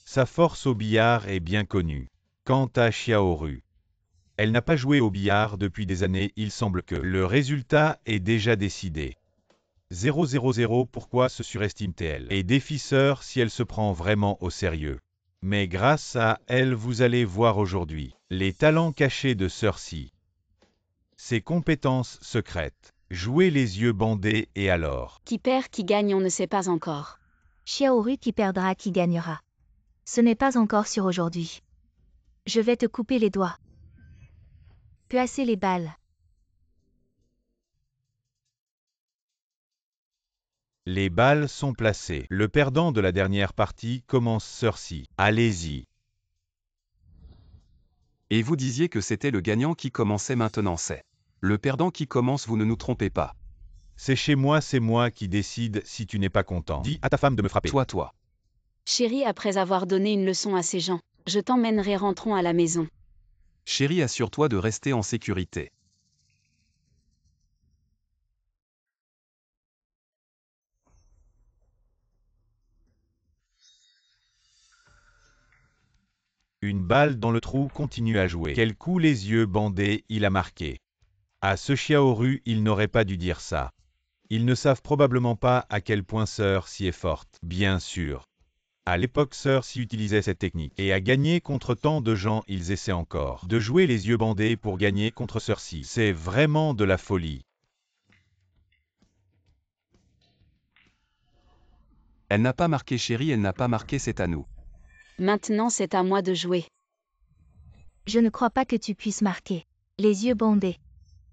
Sa force au billard est bien connue. Quant à Xiaoru, elle n'a pas joué au billard depuis des années, il semble que le résultat est déjà décidé. 000, pourquoi se surestime-t-elle? Et défie sœur si elle se prend vraiment au sérieux. Mais grâce à elle, vous allez voir aujourd'hui les talents cachés de Sœur-ci. Ses compétences secrètes. Jouer les yeux bandés et alors. Qui perd, qui gagne, on ne sait pas encore. Xiaoru qui perdra, qui gagnera. Ce n'est pas encore sûr aujourd'hui. Je vais te couper les doigts. Placer les balles. Les balles sont placées. Le perdant de la dernière partie commence Sœur-ci. Allez-y. Et vous disiez que c'était le gagnant qui commençait, maintenant c'est le perdant qui commence, vous ne nous trompez pas. C'est chez moi, c'est moi qui décide si tu n'es pas content. Dis à ta femme de me frapper. Toi. Chérie, après avoir donné une leçon à ces gens, je t'emmènerai, rentrons à la maison. Chérie, assure-toi de rester en sécurité. Une balle dans le trou continue à jouer. Quel coup, les yeux bandés, il a marqué. À ce Xiaoru, il n'aurait pas dû dire ça. Ils ne savent probablement pas à quel point Sœur-ci est forte, bien sûr. À l'époque, Sœur-ci utilisait cette technique. Et à gagner contre tant de gens, ils essaient encore de jouer les yeux bandés pour gagner contre Sœur-ci. C'est vraiment de la folie. Elle n'a pas marqué, chérie, elle n'a pas marqué, c'est à nous. Maintenant c'est à moi de jouer. Je ne crois pas que tu puisses marquer. Les yeux bandés.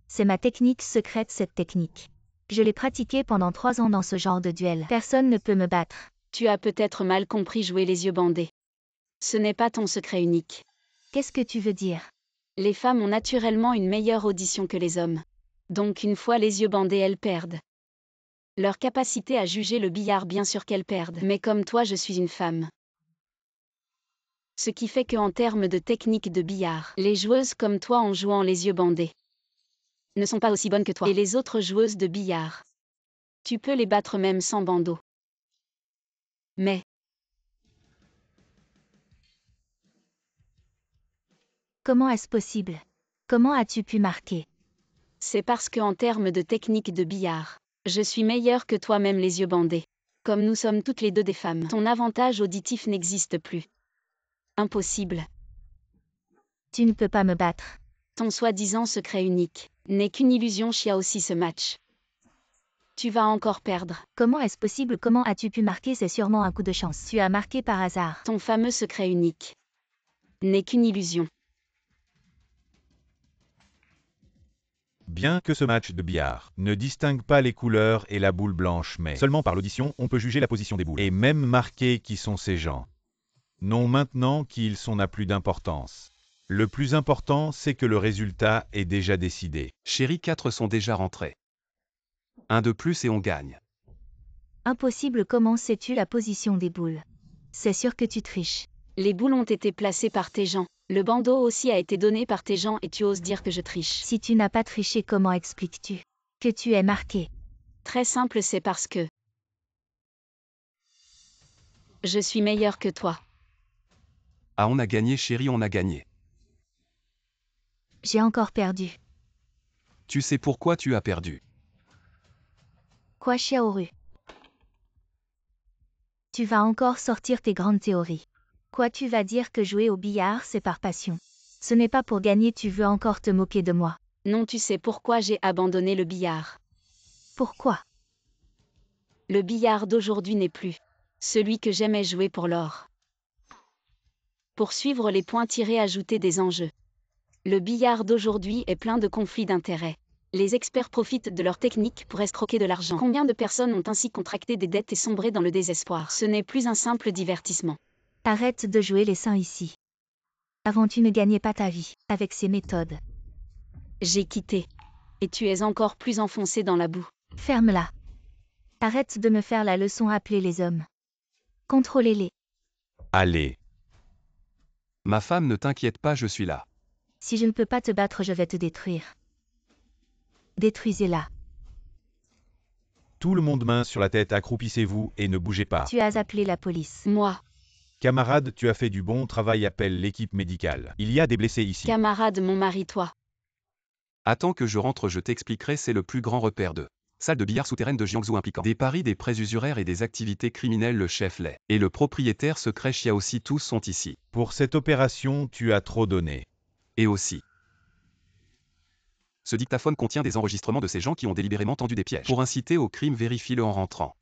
C'est ma technique secrète, cette technique. Je l'ai pratiquée pendant 3 ans dans ce genre de duel. Personne ne peut me battre. Tu as peut-être mal compris jouer les yeux bandés. Ce n'est pas ton secret unique. Qu'est-ce que tu veux dire? Les femmes ont naturellement une meilleure audition que les hommes. Donc une fois les yeux bandés, elles perdent. Leur capacité à juger le billard, bien sûr qu'elles perdent. Mais comme toi, je suis une femme. Ce qui fait que en termes de technique de billard, les joueuses comme toi en jouant les yeux bandés ne sont pas aussi bonnes que toi. Et les autres joueuses de billard, tu peux les battre même sans bandeau. Mais comment est-ce possible? Comment as-tu pu marquer? c'est parce que en termes de technique de billard, je suis meilleure que toi-même les yeux bandés. Comme nous sommes toutes les deux des femmes, ton avantage auditif n'existe plus. Impossible. Tu ne peux pas me battre. Ton soi-disant secret unique n'est qu'une illusion, Chia, aussi ce match. Tu vas encore perdre. Comment est-ce possible? Comment as-tu pu marquer? C'est sûrement un coup de chance. Tu as marqué par hasard. Ton fameux secret unique n'est qu'une illusion. Bien que ce match de billard ne distingue pas les couleurs et la boule blanche, mais seulement par l'audition, on peut juger la position des boules. Et même marquer qui sont ces gens. Non, maintenant qui ils sont n'a plus d'importance. Le plus important, c'est que le résultat est déjà décidé. Chérie, 4 sont déjà rentrés. Un de plus et on gagne. Impossible, comment sais-tu la position des boules? C'est sûr que tu triches. Les boules ont été placées par tes gens. Le bandeau aussi a été donné par tes gens et tu oses dire que je triche. Si tu n'as pas triché, comment expliques-tu que tu es marqué? Très simple, c'est parce que je suis meilleure que toi. Ah, on a gagné, chérie, on a gagné. J'ai encore perdu. Tu sais pourquoi tu as perdu? Quoi, Xiaoru? Tu vas encore sortir tes grandes théories. Quoi, tu vas dire que jouer au billard c'est par passion? Ce n'est pas pour gagner, tu veux encore te moquer de moi. Non, tu sais pourquoi j'ai abandonné le billard. Pourquoi? Le billard d'aujourd'hui n'est plus celui que j'aimais jouer pour l'or. Pour suivre les points tirés, ajouter des enjeux. Le billard d'aujourd'hui est plein de conflits d'intérêts. Les experts profitent de leur technique pour escroquer de l'argent. Combien de personnes ont ainsi contracté des dettes et sombré dans le désespoir? Ce n'est plus un simple divertissement. Arrête de jouer les saints ici. Avant tu ne gagnais pas ta vie, avec ces méthodes. J'ai quitté. Et tu es encore plus enfoncé dans la boue. Ferme-la. Arrête de me faire la leçon, appelez les hommes. Contrôlez-les. Allez. Ma femme, ne t'inquiète pas, je suis là. Si je ne peux pas te battre, je vais te détruire. Détruisez-la. Tout le monde main sur la tête, accroupissez-vous et ne bougez pas. Tu as appelé la police. Moi, Camarade, tu as fait du bon travail, appelle l'équipe médicale. Il y a des blessés ici. camarade, mon mari, toi. Attends que je rentre, je t'expliquerai, c'est le plus grand repère de salle de billard souterraine de Jiangsu impliquant des paris, des prêts usuraires et des activités criminelles. Le chef Lei et le propriétaire secret Xia aussi, tous sont ici. Pour cette opération, tu as trop donné. Et aussi, ce dictaphone contient des enregistrements de ces gens qui ont délibérément tendu des pièges pour inciter au crime, vérifie-le en rentrant.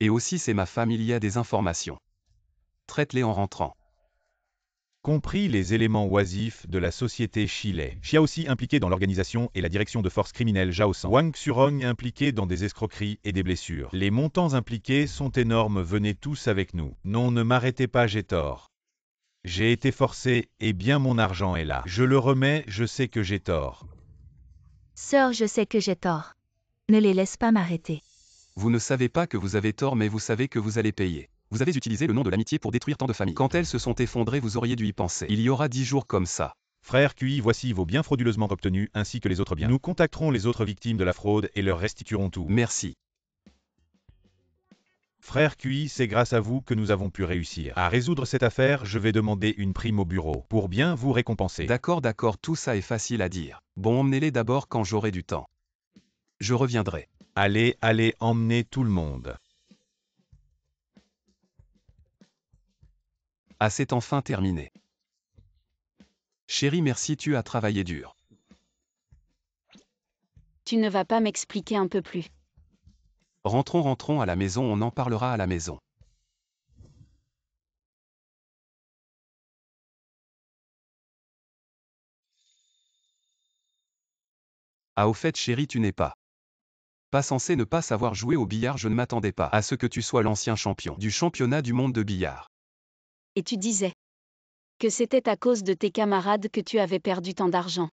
Et aussi, c'est ma femme, il y a des informations. Traite-les en rentrant. Compris les éléments oisifs de la société Chile. Xia aussi impliqué dans l'organisation et la direction de forces criminelles Zhaosan. Wang Xurong impliqué dans des escroqueries et des blessures. Les montants impliqués sont énormes, venez tous avec nous. Non, ne m'arrêtez pas, j'ai tort. J'ai été forcé, et bien mon argent est là. Je le remets, je sais que j'ai tort. Sœur, je sais que j'ai tort. Ne les laisse pas m'arrêter. Vous ne savez pas que vous avez tort, mais vous savez que vous allez payer. Vous avez utilisé le nom de l'amitié pour détruire tant de familles. Quand elles se sont effondrées, vous auriez dû y penser. Il y aura 10 jours comme ça. Frère QI, voici vos biens frauduleusement obtenus, ainsi que les autres biens. Nous contacterons les autres victimes de la fraude et leur restituerons tout. Merci. Frère QI, c'est grâce à vous que nous avons pu réussir à résoudre cette affaire. Je vais demander une prime au bureau pour bien vous récompenser. D'accord, tout ça est facile à dire. Bon, emmenez-les d'abord quand j'aurai du temps. Je reviendrai. Allez, allez, emmenez tout le monde. Ah, c'est enfin terminé. Chérie, merci, tu as travaillé dur. Tu ne vas pas m'expliquer un peu plus? Rentrons à la maison, on en parlera à la maison. Ah, au fait, chérie, tu n'es pas censé ne pas savoir jouer au billard. Je ne m'attendais pas à ce que tu sois l'ancien champion du championnat du monde de billard. Et tu disais que c'était à cause de tes camarades que tu avais perdu tant d'argent.